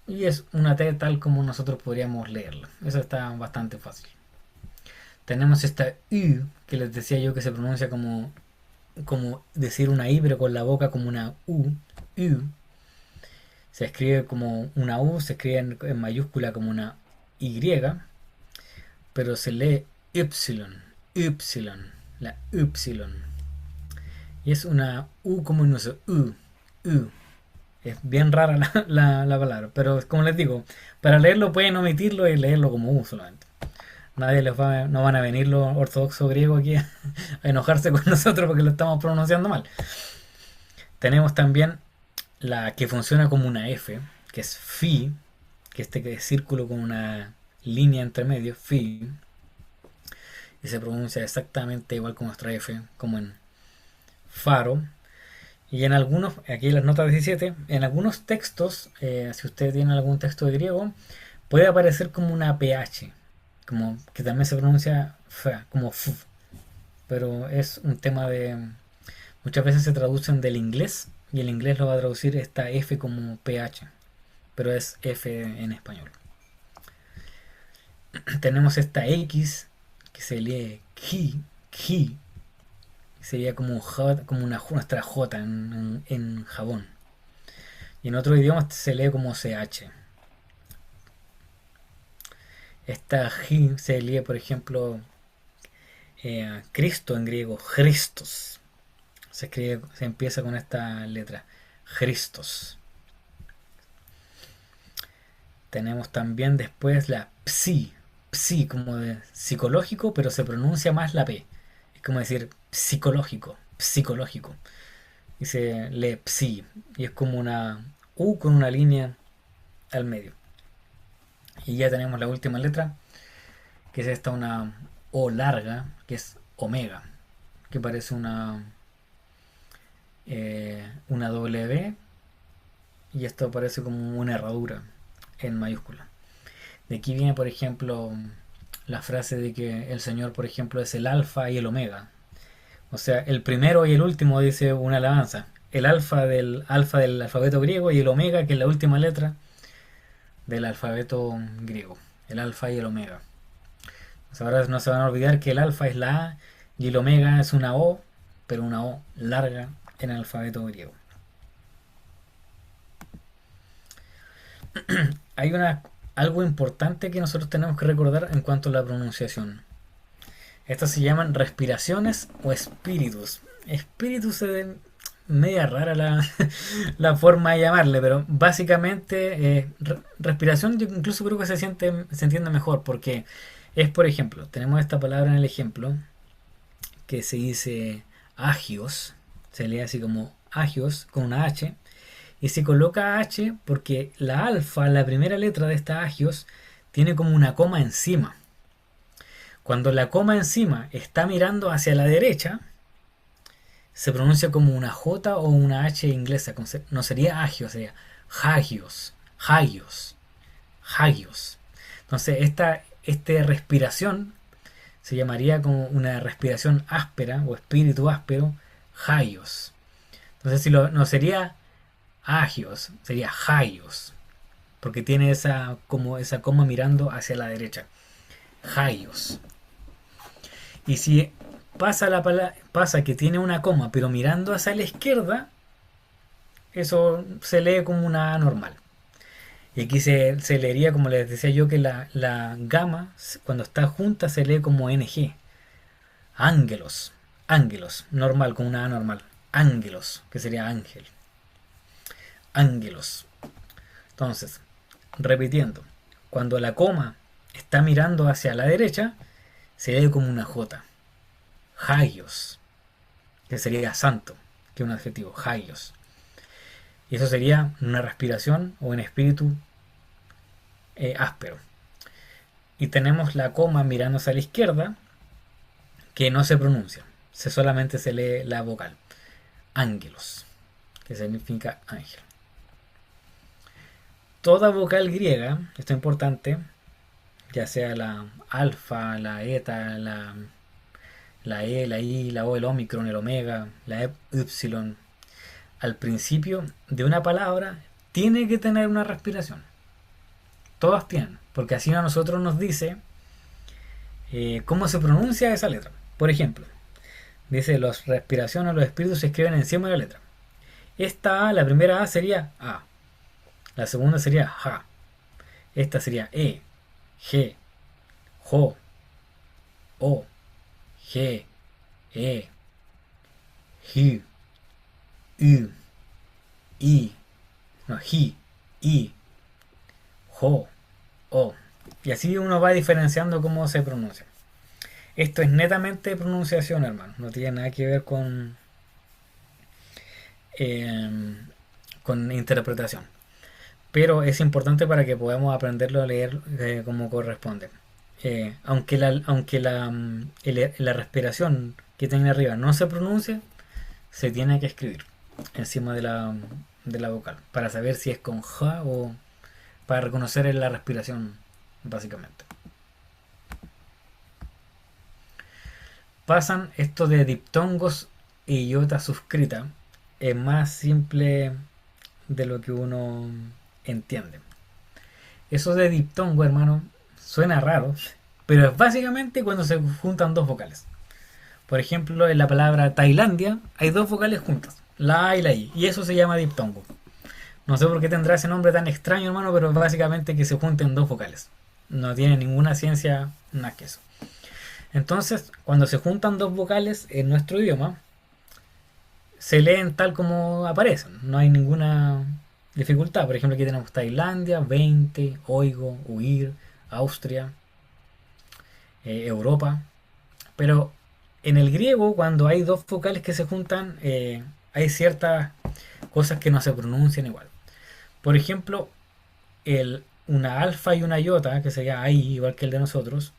y es una T tal como nosotros podríamos leerla. Eso está bastante fácil. Tenemos esta U que les decía yo que se pronuncia como decir una I pero con la boca como una U. U. Se escribe como una U, se escribe en mayúscula como una Y, pero se lee Y, Y. la Y. Y es una U como no sé, U. Es bien rara la palabra, pero como les digo, para leerlo pueden omitirlo y leerlo como U solamente. No van a venir los ortodoxos griegos aquí a enojarse con nosotros porque lo estamos pronunciando mal. Tenemos también la que funciona como una F, que es Fi, que es círculo con una línea entre medio, Fi, y se pronuncia exactamente igual como nuestra F, como en faro. Y en algunos, aquí en las notas 17, en algunos textos, si usted tiene algún texto de griego, puede aparecer como una PH, como que también se pronuncia fa, como f, pero es un tema de... Muchas veces se traducen del inglés y el inglés lo va a traducir esta F como PH, pero es F en español. Tenemos esta X que se lee ki, sería como, como nuestra J en jabón. Y en otros idiomas se lee como CH. Esta G se lee, por ejemplo, Cristo en griego, Christos. Se empieza con esta letra, Christos. Tenemos también después la psi como de psicológico, pero se pronuncia más la P. Es como decir psicológico. Y se lee psi. Y es como una U con una línea al medio. Y ya tenemos la última letra, que es esta una O larga, que es omega, que parece una W, y esto parece como una herradura en mayúscula. De aquí viene, por ejemplo, la frase de que el Señor, por ejemplo, es el alfa y el omega. O sea, el primero y el último dice una alabanza. El alfa del alfabeto griego y el omega, que es la última letra del alfabeto griego. El alfa y el omega. Pues ahora no se van a olvidar que el alfa es la A y el omega es una O, pero una O larga en el alfabeto griego. Hay algo importante que nosotros tenemos que recordar en cuanto a la pronunciación. Estas se llaman respiraciones o espíritus. Espíritus es media rara la forma de llamarle, pero básicamente respiración yo incluso creo que se entiende mejor porque es, por ejemplo, tenemos esta palabra en el ejemplo que se dice agios, se lee así como agios con una H, y se coloca H porque la alfa, la primera letra de esta agios, tiene como una coma encima. Cuando la coma encima está mirando hacia la derecha, se pronuncia como una J o una H inglesa. No sería agios, sería hagios, hagios, hagios. Entonces, esta respiración se llamaría como una respiración áspera o espíritu áspero, hagios. Entonces, si no sería agios, sería hagios, porque tiene esa coma mirando hacia la derecha. Hagios. Y si pasa que tiene una coma, pero mirando hacia la izquierda, eso se lee como una A normal. Y aquí se leería, como les decía yo, que la gama, cuando está junta, se lee como NG. Ángelos. Ángelos. Normal, con una A normal. Ángelos, que sería ángel. Ángelos. Entonces, repitiendo. Cuando la coma está mirando hacia la derecha, se lee como una J. Hagios, que sería santo, que es un adjetivo, hagios. Y eso sería una respiración o un espíritu áspero. Y tenemos la coma mirándose a la izquierda, que no se pronuncia, solamente se lee la vocal. Ángelos, que significa ángel. Toda vocal griega, esto es importante, ya sea la alfa, la eta, la E, la I, la O, el omicron, el omega, la epsilon, al principio de una palabra tiene que tener una respiración. Todas tienen, porque así a nosotros nos dice cómo se pronuncia esa letra. Por ejemplo, dice las respiraciones, los espíritus se escriben encima de la letra. Esta A, la primera A sería A, la segunda sería Ja, esta sería E, G, Jo, O, G, E, hi, u, i, no, hi, i, jo, o. Y así uno va diferenciando cómo se pronuncia. Esto es netamente pronunciación, hermano. No tiene nada que ver eh, con interpretación. Pero es importante para que podamos aprenderlo a leer como corresponde. Aunque la respiración que tiene arriba no se pronuncie, se tiene que escribir encima de la vocal para saber si es con ja o para reconocer la respiración, básicamente. Pasan esto de diptongos y iota suscrita. Es más simple de lo que uno entiende. Eso de diptongo, hermano, suena raro, pero es básicamente cuando se juntan dos vocales. Por ejemplo, en la palabra Tailandia hay dos vocales juntas, la A y la I, y eso se llama diptongo. No sé por qué tendrá ese nombre tan extraño, hermano, pero es básicamente que se junten dos vocales. No tiene ninguna ciencia más que eso. Entonces, cuando se juntan dos vocales en nuestro idioma, se leen tal como aparecen. No hay ninguna dificultad. Por ejemplo, aquí tenemos Tailandia, 20, oigo, huir, Austria, Europa. Pero en el griego, cuando hay dos vocales que se juntan, hay ciertas cosas que no se pronuncian igual. Por ejemplo, una alfa y una iota, que sería ahí, igual que el de nosotros,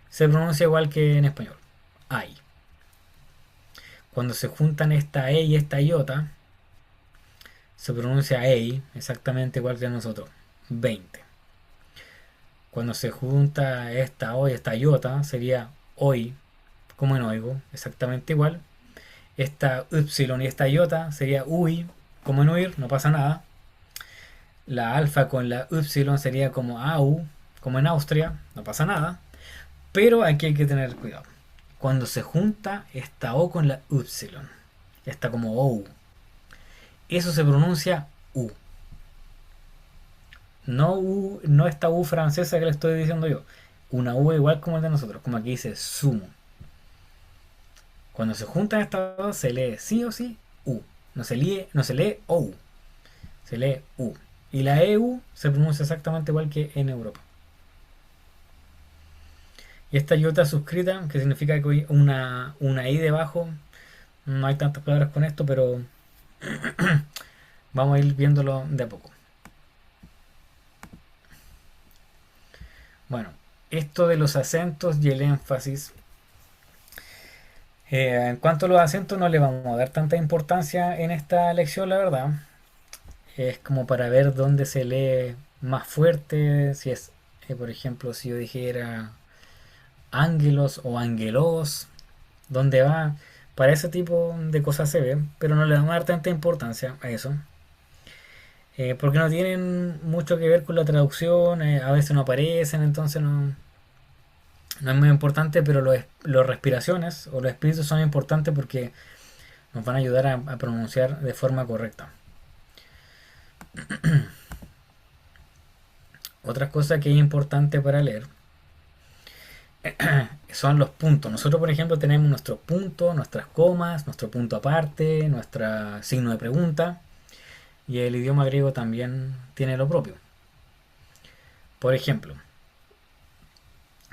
se pronuncia igual que en español. Ay. Cuando se juntan esta E y esta iota, se pronuncia EI, exactamente igual que nosotros. 20. Cuando se junta esta O y esta iota, sería hoy, como en oigo, exactamente igual. Esta Y y esta iota sería UI, como en huir, no pasa nada. La alfa con la Y sería como AU, como en Austria, no pasa nada. Pero aquí hay que tener cuidado. Cuando se junta esta O con la Y, está como OU, eso se pronuncia U. No U, no esta U francesa que le estoy diciendo yo. Una U igual como el de nosotros, como aquí dice sumo. Cuando se juntan estas dos se lee sí o sí U. No se lee OU, se lee U. Y la EU se pronuncia exactamente igual que en Europa. Y esta iota suscrita, que significa que hay una I debajo, no hay tantas palabras con esto, pero vamos a ir viéndolo de a poco. Bueno, esto de los acentos y el énfasis. En cuanto a los acentos, no le vamos a dar tanta importancia en esta lección, la verdad. Es como para ver dónde se lee más fuerte. Si es, por ejemplo, si yo dijera ángelos o angelos, dónde va. Para ese tipo de cosas se ve, pero no le vamos a dar tanta importancia a eso. Porque no tienen mucho que ver con la traducción, a veces no aparecen, entonces no es muy importante, pero los respiraciones o los espíritus son importantes porque nos van a ayudar a pronunciar de forma correcta. Otra cosa que es importante para leer son los puntos. Nosotros, por ejemplo, tenemos nuestros puntos, nuestras comas, nuestro punto aparte, nuestro signo de pregunta. Y el idioma griego también tiene lo propio. Por ejemplo,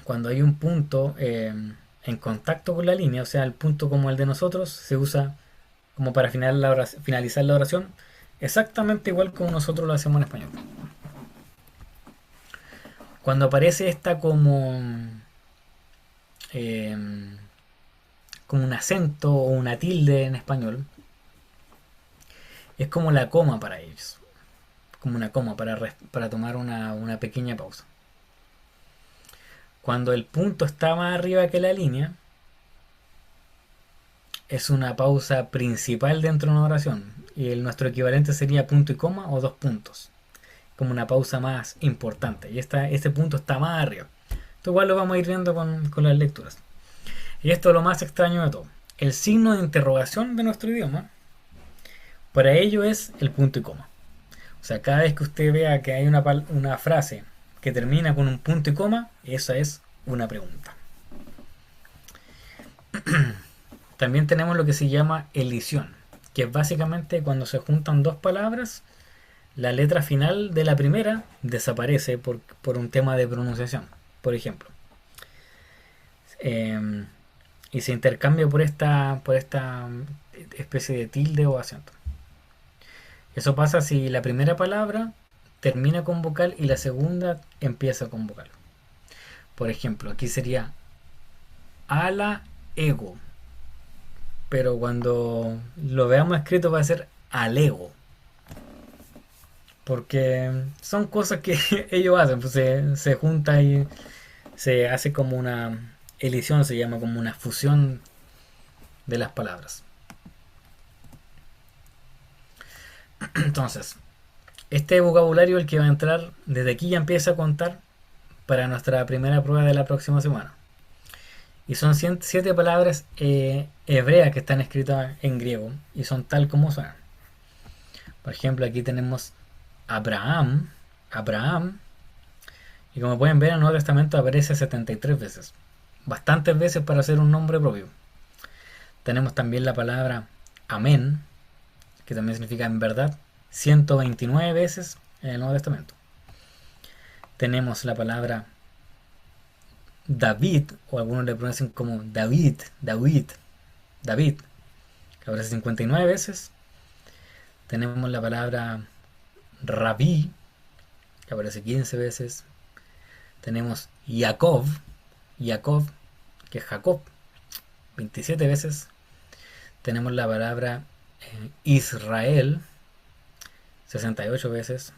cuando hay un punto en contacto con la línea, o sea, el punto como el de nosotros, se usa como para finalizar la oración, exactamente igual como nosotros lo hacemos en español. Cuando aparece esta eh, como un acento o una tilde en español, es como la coma para ellos, como una coma para tomar una pequeña pausa. Cuando el punto está más arriba que la línea, es una pausa principal dentro de una oración. Y nuestro equivalente sería punto y coma o dos puntos. Como una pausa más importante. Y este punto está más arriba. Esto igual lo vamos a ir viendo con las lecturas. Y esto es lo más extraño de todo. El signo de interrogación de nuestro idioma, para ello es el punto y coma. O sea, cada vez que usted vea que hay una frase que termina con un punto y coma, esa es una pregunta. También tenemos lo que se llama elisión, que es básicamente cuando se juntan dos palabras, la letra final de la primera desaparece por un tema de pronunciación, por ejemplo. Eh, y se intercambia por esta especie de tilde o acento. Eso pasa si la primera palabra termina con vocal y la segunda empieza con vocal. Por ejemplo, aquí sería ala ego, pero cuando lo veamos escrito va a ser alego, porque son cosas que ellos hacen, pues se junta y se hace como una elisión, se llama como una fusión de las palabras. Entonces, este vocabulario, el que va a entrar, desde aquí ya empieza a contar para nuestra primera prueba de la próxima semana. Y son 7 palabras hebreas que están escritas en griego y son tal como suenan. Por ejemplo, aquí tenemos Abraham, Abraham, y como pueden ver en el Nuevo Testamento aparece 73 veces. Bastantes veces para ser un nombre propio. Tenemos también la palabra amén, que también significa en verdad, 129 veces en el Nuevo Testamento. Tenemos la palabra David, o algunos le pronuncian como David, David, David, que aparece 59 veces. Tenemos la palabra Rabí, que aparece 15 veces. Tenemos Jacob, Jacob, que es Jacob, 27 veces. Tenemos la palabra Israel, 68 veces.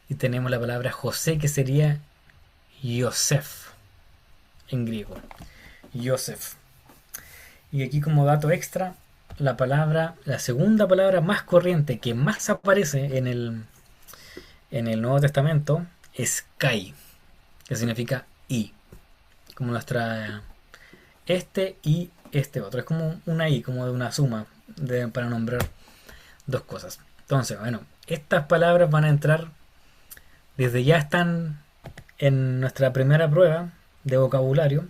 Y tenemos la palabra José, que sería Yosef en griego. Yosef. Y aquí como dato extra, la segunda palabra más corriente que más aparece en el Nuevo Testamento es Kai, que significa y. Como nuestra este y este otro. Es como una i, como de una suma para nombrar dos cosas. Entonces, bueno, estas palabras van a entrar, desde ya están en nuestra primera prueba de vocabulario.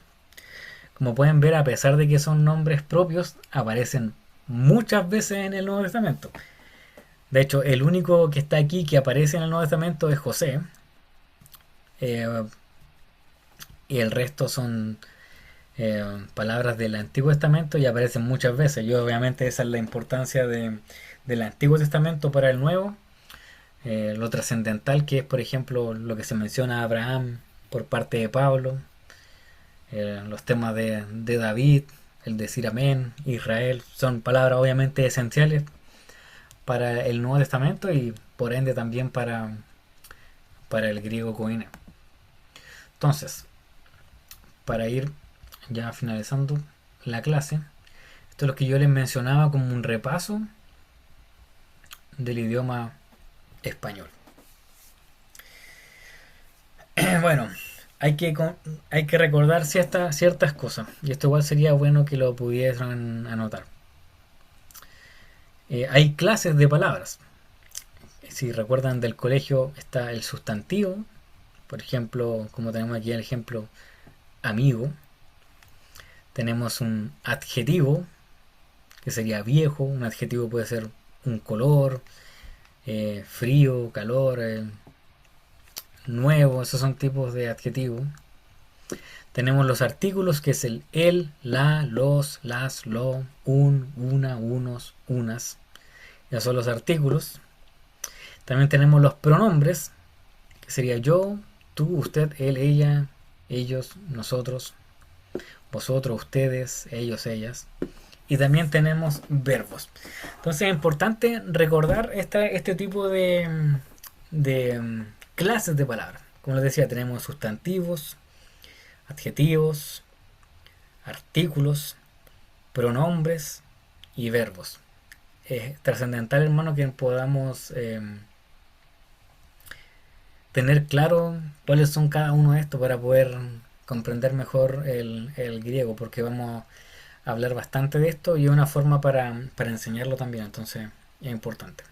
Como pueden ver, a pesar de que son nombres propios, aparecen muchas veces en el Nuevo Testamento. De hecho, el único que está aquí que aparece en el Nuevo Testamento es José. Y el resto son palabras del Antiguo Testamento y aparecen muchas veces. Y obviamente esa es la importancia del Antiguo Testamento para el Nuevo. Lo trascendental que es, por ejemplo, lo que se menciona a Abraham por parte de Pablo. Los temas de David, el decir amén, Israel, son palabras obviamente esenciales para el Nuevo Testamento y por ende también para el griego koine. Entonces, para ir ya finalizando la clase, esto es lo que yo les mencionaba como un repaso del idioma español. Bueno, hay que recordar ciertas cosas, y esto igual sería bueno que lo pudieran anotar. Hay clases de palabras. Si recuerdan del colegio, está el sustantivo, por ejemplo, como tenemos aquí el ejemplo amigo. Tenemos un adjetivo, que sería viejo. Un adjetivo puede ser un color, frío, calor, nuevo. Esos son tipos de adjetivos. Tenemos los artículos, que es el, la, los, las, lo, un, una, unos, unas. Esos son los artículos. También tenemos los pronombres, que sería yo, tú, usted, él, ella, ellos, nosotros, vosotros, ustedes, ellos, ellas. Y también tenemos verbos. Entonces es importante recordar este tipo de clases de palabras. Como les decía, tenemos sustantivos, adjetivos, artículos, pronombres y verbos. Es trascendental, hermano, que podamos tener claro cuáles son cada uno de estos para poder comprender mejor el griego, porque vamos a hablar bastante de esto y es una forma para enseñarlo también, entonces es importante.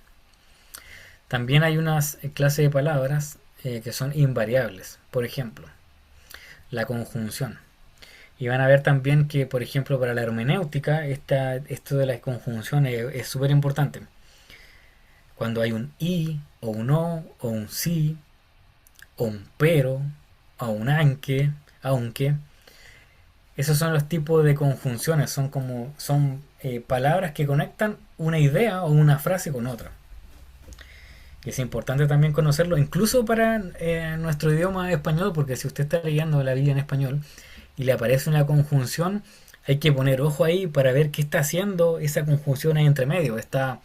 También hay unas clases de palabras que son invariables. Por ejemplo, la conjunción. Y van a ver también que, por ejemplo, para la hermenéutica, esto de las conjunciones es súper importante. Cuando hay un y, o un o un sí, o un pero, o un aunque, esos son los tipos de conjunciones, son palabras que conectan una idea o una frase con otra. Y es importante también conocerlo, incluso para nuestro idioma español, porque si usted está leyendo la Biblia en español y le aparece una conjunción, hay que poner ojo ahí para ver qué está haciendo esa conjunción ahí entre medio. Está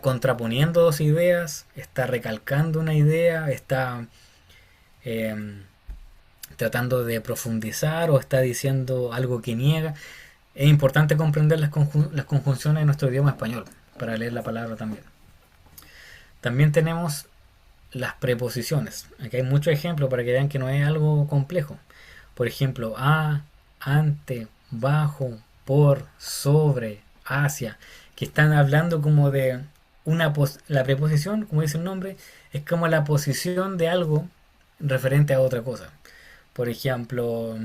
contraponiendo dos ideas, está recalcando una idea, está eh, tratando de profundizar o está diciendo algo que niega. Es importante comprender las conjunciones en nuestro idioma español para leer la palabra también. También tenemos las preposiciones. Aquí hay muchos ejemplos para que vean que no es algo complejo. Por ejemplo, a, ante, bajo, por, sobre, hacia, que están hablando como de la preposición, como dice el nombre, es como la posición de algo referente a otra cosa. Por ejemplo,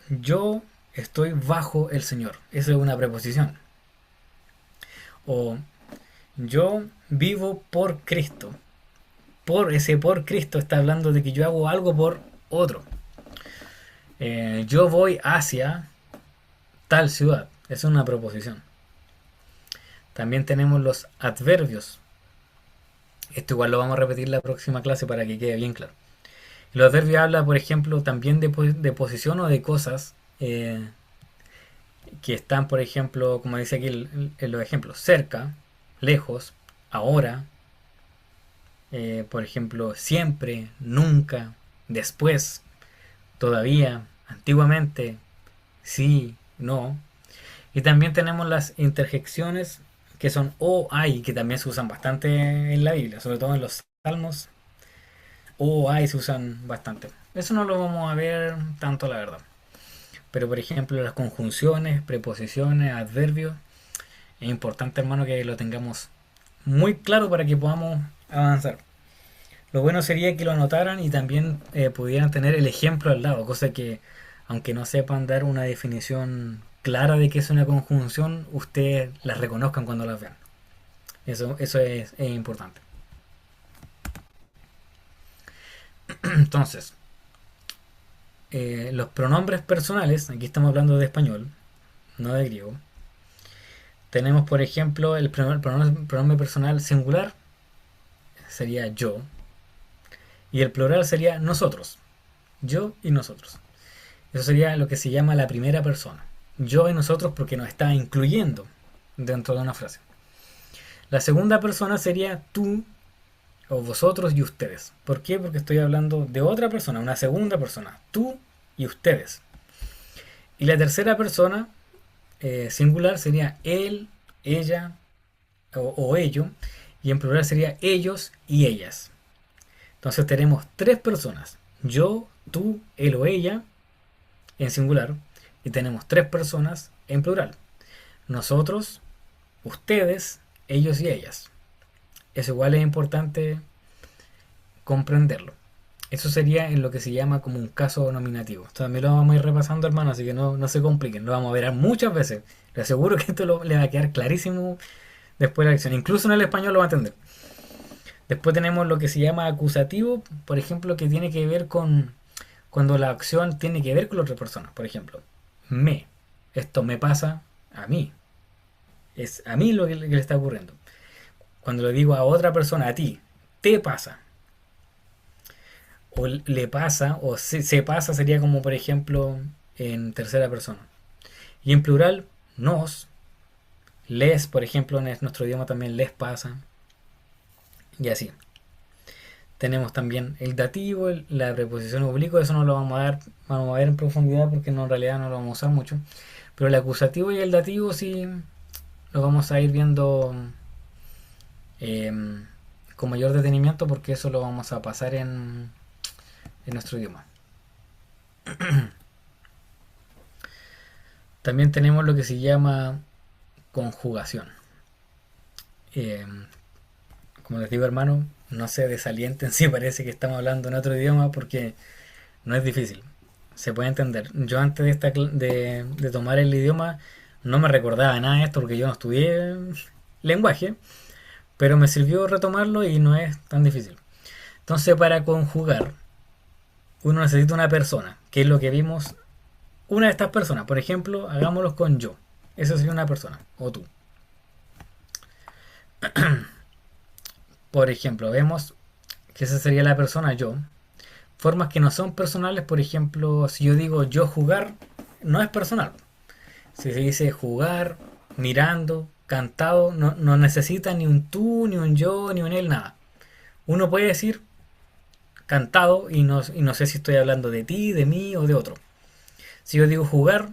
yo estoy bajo el Señor. Eso es una preposición. O yo vivo por Cristo. Por Cristo está hablando de que yo hago algo por otro. Yo voy hacia tal ciudad. Es una proposición. También tenemos los adverbios. Esto igual lo vamos a repetir la próxima clase para que quede bien claro. Los adverbios habla, por ejemplo, también de posición o de cosas que están, por ejemplo, como dice aquí en los ejemplos, cerca, lejos, ahora, por ejemplo, siempre, nunca, después, todavía, antiguamente, sí, no. Y también tenemos las interjecciones que son o hay, que también se usan bastante en la Biblia, sobre todo en los salmos. O hay se usan bastante. Eso no lo vamos a ver tanto, la verdad. Pero por ejemplo, las conjunciones, preposiciones, adverbios, es importante, hermano, que lo tengamos muy claro para que podamos avanzar. Lo bueno sería que lo anotaran y también pudieran tener el ejemplo al lado, cosa que, aunque no sepan dar una definición clara de qué es una conjunción, ustedes las reconozcan cuando las vean. Eso es importante. Entonces, los pronombres personales, aquí estamos hablando de español, no de griego. Tenemos, por ejemplo, el pronombre personal singular sería yo y el plural sería nosotros. Yo y nosotros. Eso sería lo que se llama la primera persona. Yo y nosotros porque nos está incluyendo dentro de una frase. La segunda persona sería tú o vosotros y ustedes. ¿Por qué? Porque estoy hablando de otra persona, una segunda persona. Tú y ustedes. Y la tercera persona singular sería él, ella o ello. Y en plural sería ellos y ellas. Entonces tenemos tres personas. Yo, tú, él o ella en singular. Y tenemos tres personas en plural. Nosotros, ustedes, ellos y ellas. Eso igual es importante comprenderlo. Eso sería en lo que se llama como un caso nominativo. Esto también lo vamos a ir repasando, hermano, así que no se compliquen. Lo vamos a ver muchas veces. Le aseguro que esto le va a quedar clarísimo después de la lección. Incluso en el español lo va a entender. Después tenemos lo que se llama acusativo, por ejemplo, que tiene que ver con cuando la acción tiene que ver con la otra persona. Por ejemplo, me. Esto me pasa a mí. Es a mí lo que le está ocurriendo. Cuando le digo a otra persona, a ti, te pasa. O le pasa, o se pasa sería como, por ejemplo, en tercera persona. Y en plural, nos, les, por ejemplo, en nuestro idioma también les pasa. Y así. Tenemos también el dativo, la preposición obliqua, eso no lo vamos a ver en profundidad porque no, en realidad no lo vamos a usar mucho. Pero el acusativo y el dativo sí lo vamos a ir viendo eh, con mayor detenimiento porque eso lo vamos a pasar en nuestro idioma. También tenemos lo que se llama conjugación. Eh, como les digo, hermano, no se desalienten si parece que estamos hablando en otro idioma porque no es difícil. Se puede entender. Yo antes de tomar el idioma no me recordaba nada de esto porque yo no estudié lenguaje, pero me sirvió retomarlo y no es tan difícil. Entonces, para conjugar, uno necesita una persona, que es lo que vimos. Una de estas personas, por ejemplo, hagámoslo con yo. Esa sería una persona, o tú. Por ejemplo, vemos que esa sería la persona yo. Formas que no son personales, por ejemplo, si yo digo yo jugar, no es personal. Si se dice jugar, mirando, cantado, no necesita ni un tú, ni un yo, ni un él, nada. Uno puede decir cantado y no sé si estoy hablando de ti, de mí o de otro. Si yo digo jugar,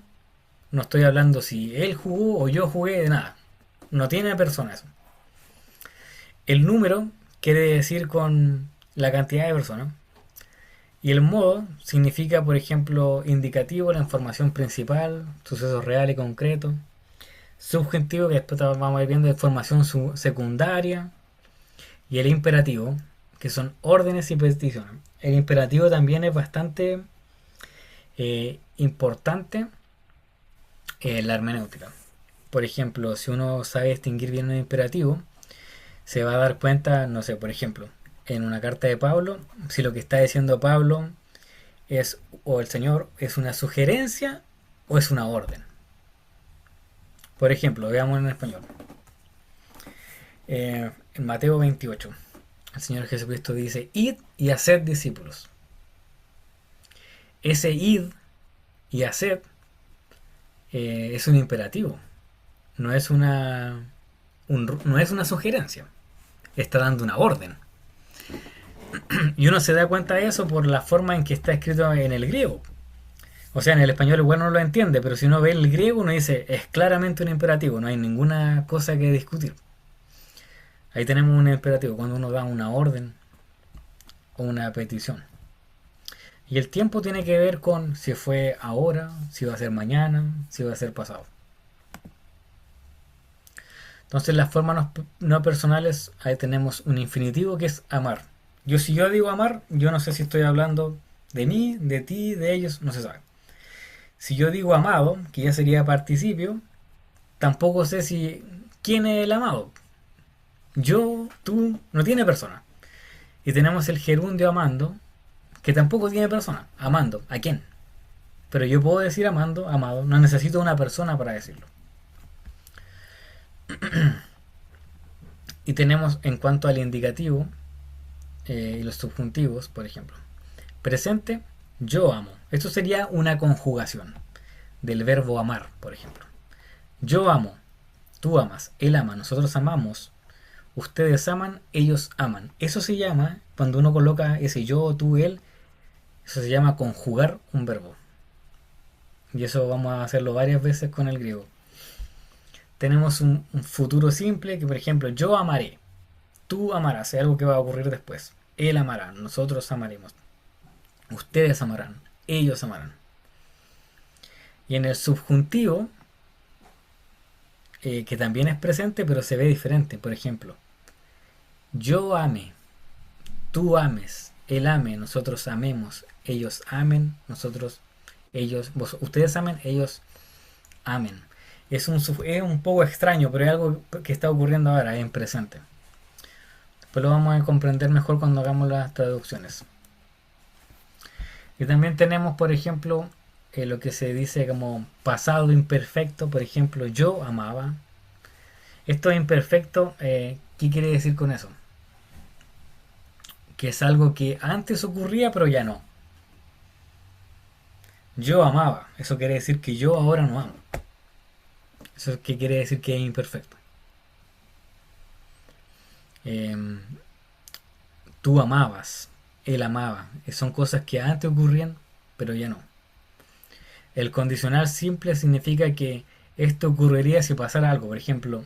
no estoy hablando si él jugó o yo jugué, de nada. No tiene persona eso. El número quiere decir con la cantidad de personas. Y el modo significa, por ejemplo, indicativo, la información principal, sucesos reales y concretos. Subjuntivo, que después vamos a ir viendo, información secundaria. Y el imperativo, que son órdenes y peticiones. El imperativo también es bastante importante en la hermenéutica. Por ejemplo, si uno sabe distinguir bien un imperativo, se va a dar cuenta, no sé, por ejemplo, en una carta de Pablo, si lo que está diciendo Pablo es, o el Señor, es una sugerencia o es una orden. Por ejemplo, veamos en español. En Mateo 28, el Señor Jesucristo dice, id y haced discípulos. Ese id y haced es un imperativo, no es no es una sugerencia, está dando una orden. Y uno se da cuenta de eso por la forma en que está escrito en el griego. O sea, en el español igual no lo entiende, pero si uno ve el griego uno dice, es claramente un imperativo, no hay ninguna cosa que discutir. Ahí tenemos un imperativo cuando uno da una orden o una petición. Y el tiempo tiene que ver con si fue ahora, si va a ser mañana, si va a ser pasado. Entonces las formas no personales, ahí tenemos un infinitivo que es amar. Si yo digo amar, yo no sé si estoy hablando de mí, de ti, de ellos, no se sabe. Si yo digo amado, que ya sería participio, tampoco sé si quién es el amado. Yo, tú, no tiene persona. Y tenemos el gerundio amando, que tampoco tiene persona. Amando, ¿a quién? Pero yo puedo decir amando, amado, no necesito una persona para decirlo. Y tenemos en cuanto al indicativo y los subjuntivos, por ejemplo. Presente, yo amo. Esto sería una conjugación del verbo amar, por ejemplo. Yo amo, tú amas, él ama, nosotros amamos, ustedes aman, ellos aman. Eso se llama, cuando uno coloca ese yo, tú, él, eso se llama conjugar un verbo. Y eso vamos a hacerlo varias veces con el griego. Tenemos un futuro simple que, por ejemplo, yo amaré, tú amarás, es algo que va a ocurrir después. Él amará, nosotros amaremos, ustedes amarán, ellos amarán. Y en el subjuntivo, que también es presente, pero se ve diferente. Por ejemplo, yo ame, tú ames, él ame, nosotros amemos, ellos amen, ustedes amen, ellos amen. Es un poco extraño, pero es algo que está ocurriendo ahora, en presente. Después lo vamos a comprender mejor cuando hagamos las traducciones. Y también tenemos, por ejemplo, lo que se dice como pasado imperfecto. Por ejemplo, yo amaba. Esto es imperfecto. ¿Qué quiere decir con eso? Que es algo que antes ocurría, pero ya no. Yo amaba. Eso quiere decir que yo ahora no amo. Eso es que quiere decir que es imperfecto. Tú amabas, él amaba. Son cosas que antes ocurrían, pero ya no. El condicional simple significa que esto ocurriría si pasara algo. Por ejemplo,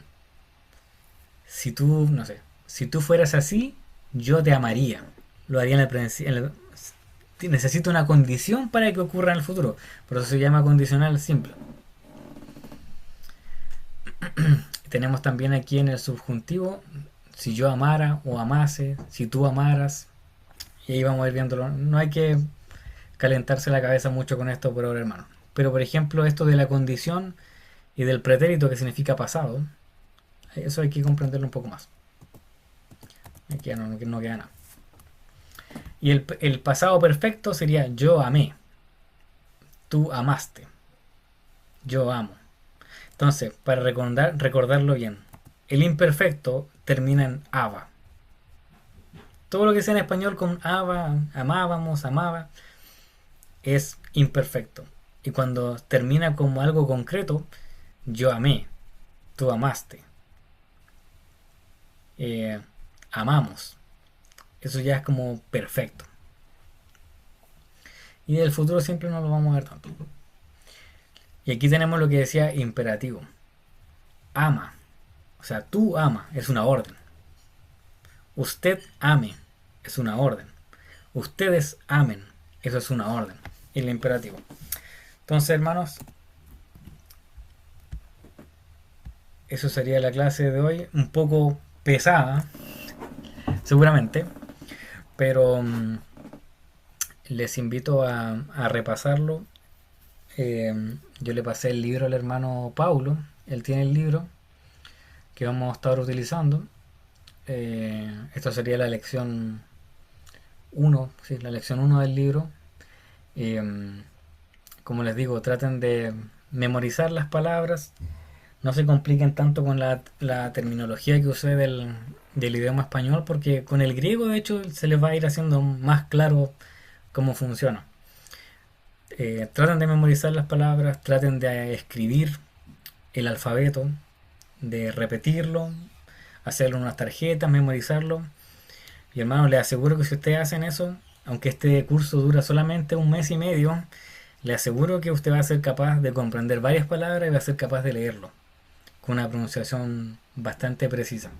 si tú, no sé, si tú fueras así, yo te amaría. Lo haría necesito una condición para que ocurra en el futuro. Por eso se llama condicional simple. Tenemos también aquí en el subjuntivo, si yo amara o amase, si tú amaras. Y ahí vamos a ir viéndolo. No hay que calentarse la cabeza mucho con esto por ahora, hermano. Pero por ejemplo, esto de la condición y del pretérito que significa pasado, eso hay que comprenderlo un poco más. Aquí ya no queda nada. Y el pasado perfecto sería yo amé, tú amaste, yo amo. Entonces, para recordarlo bien, el imperfecto termina en aba. Todo lo que sea en español con aba, amábamos, amaba, es imperfecto. Y cuando termina como algo concreto, yo amé, tú amaste, eh, amamos. Eso ya es como perfecto. Y del futuro siempre no lo vamos a ver tanto. Y aquí tenemos lo que decía imperativo. Ama. O sea, tú ama, es una orden. Usted ame, es una orden. Ustedes amen, eso es una orden. Y el imperativo. Entonces, hermanos, eso sería la clase de hoy. Un poco pesada, seguramente. Pero les invito a repasarlo. Yo le pasé el libro al hermano Paulo. Él tiene el libro que vamos a estar utilizando. Esto sería la lección uno, sí, la lección uno del libro. Eh, Como les digo, traten de memorizar las palabras, no se compliquen tanto con la terminología que usé del idioma español, porque con el griego, de hecho, se les va a ir haciendo más claro cómo funciona. Traten de memorizar las palabras, traten de escribir el alfabeto, de repetirlo, hacerlo en unas tarjetas, memorizarlo. Y hermanos, les aseguro que si ustedes hacen eso, aunque este curso dura solamente un mes y medio, le aseguro que usted va a ser capaz de comprender varias palabras y va a ser capaz de leerlo con una pronunciación bastante precisa.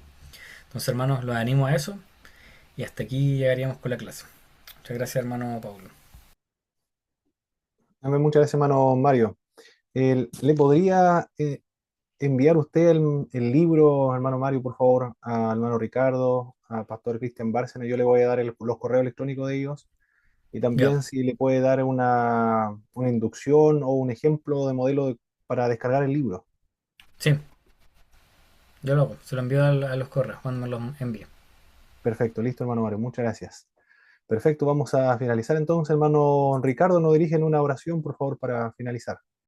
Entonces, hermanos, los animo a eso y hasta aquí llegaríamos con la clase. Muchas gracias, hermano Paulo. Amén, muchas gracias, hermano Mario. ¿Le podría enviar usted el libro, hermano Mario, por favor, a hermano Ricardo, a Pastor Cristian Bárcena? Yo le voy a dar los correos electrónicos de ellos. Y Ya, también si le puede dar una inducción o un ejemplo de modelo para descargar el libro. sí, yo lo hago. Se lo envío a los correos cuando me los envíe. Perfecto, listo, hermano Mario. Muchas gracias. Perfecto, vamos a finalizar entonces, hermano Ricardo. ¿Nos dirigen una oración, por favor, para finalizar?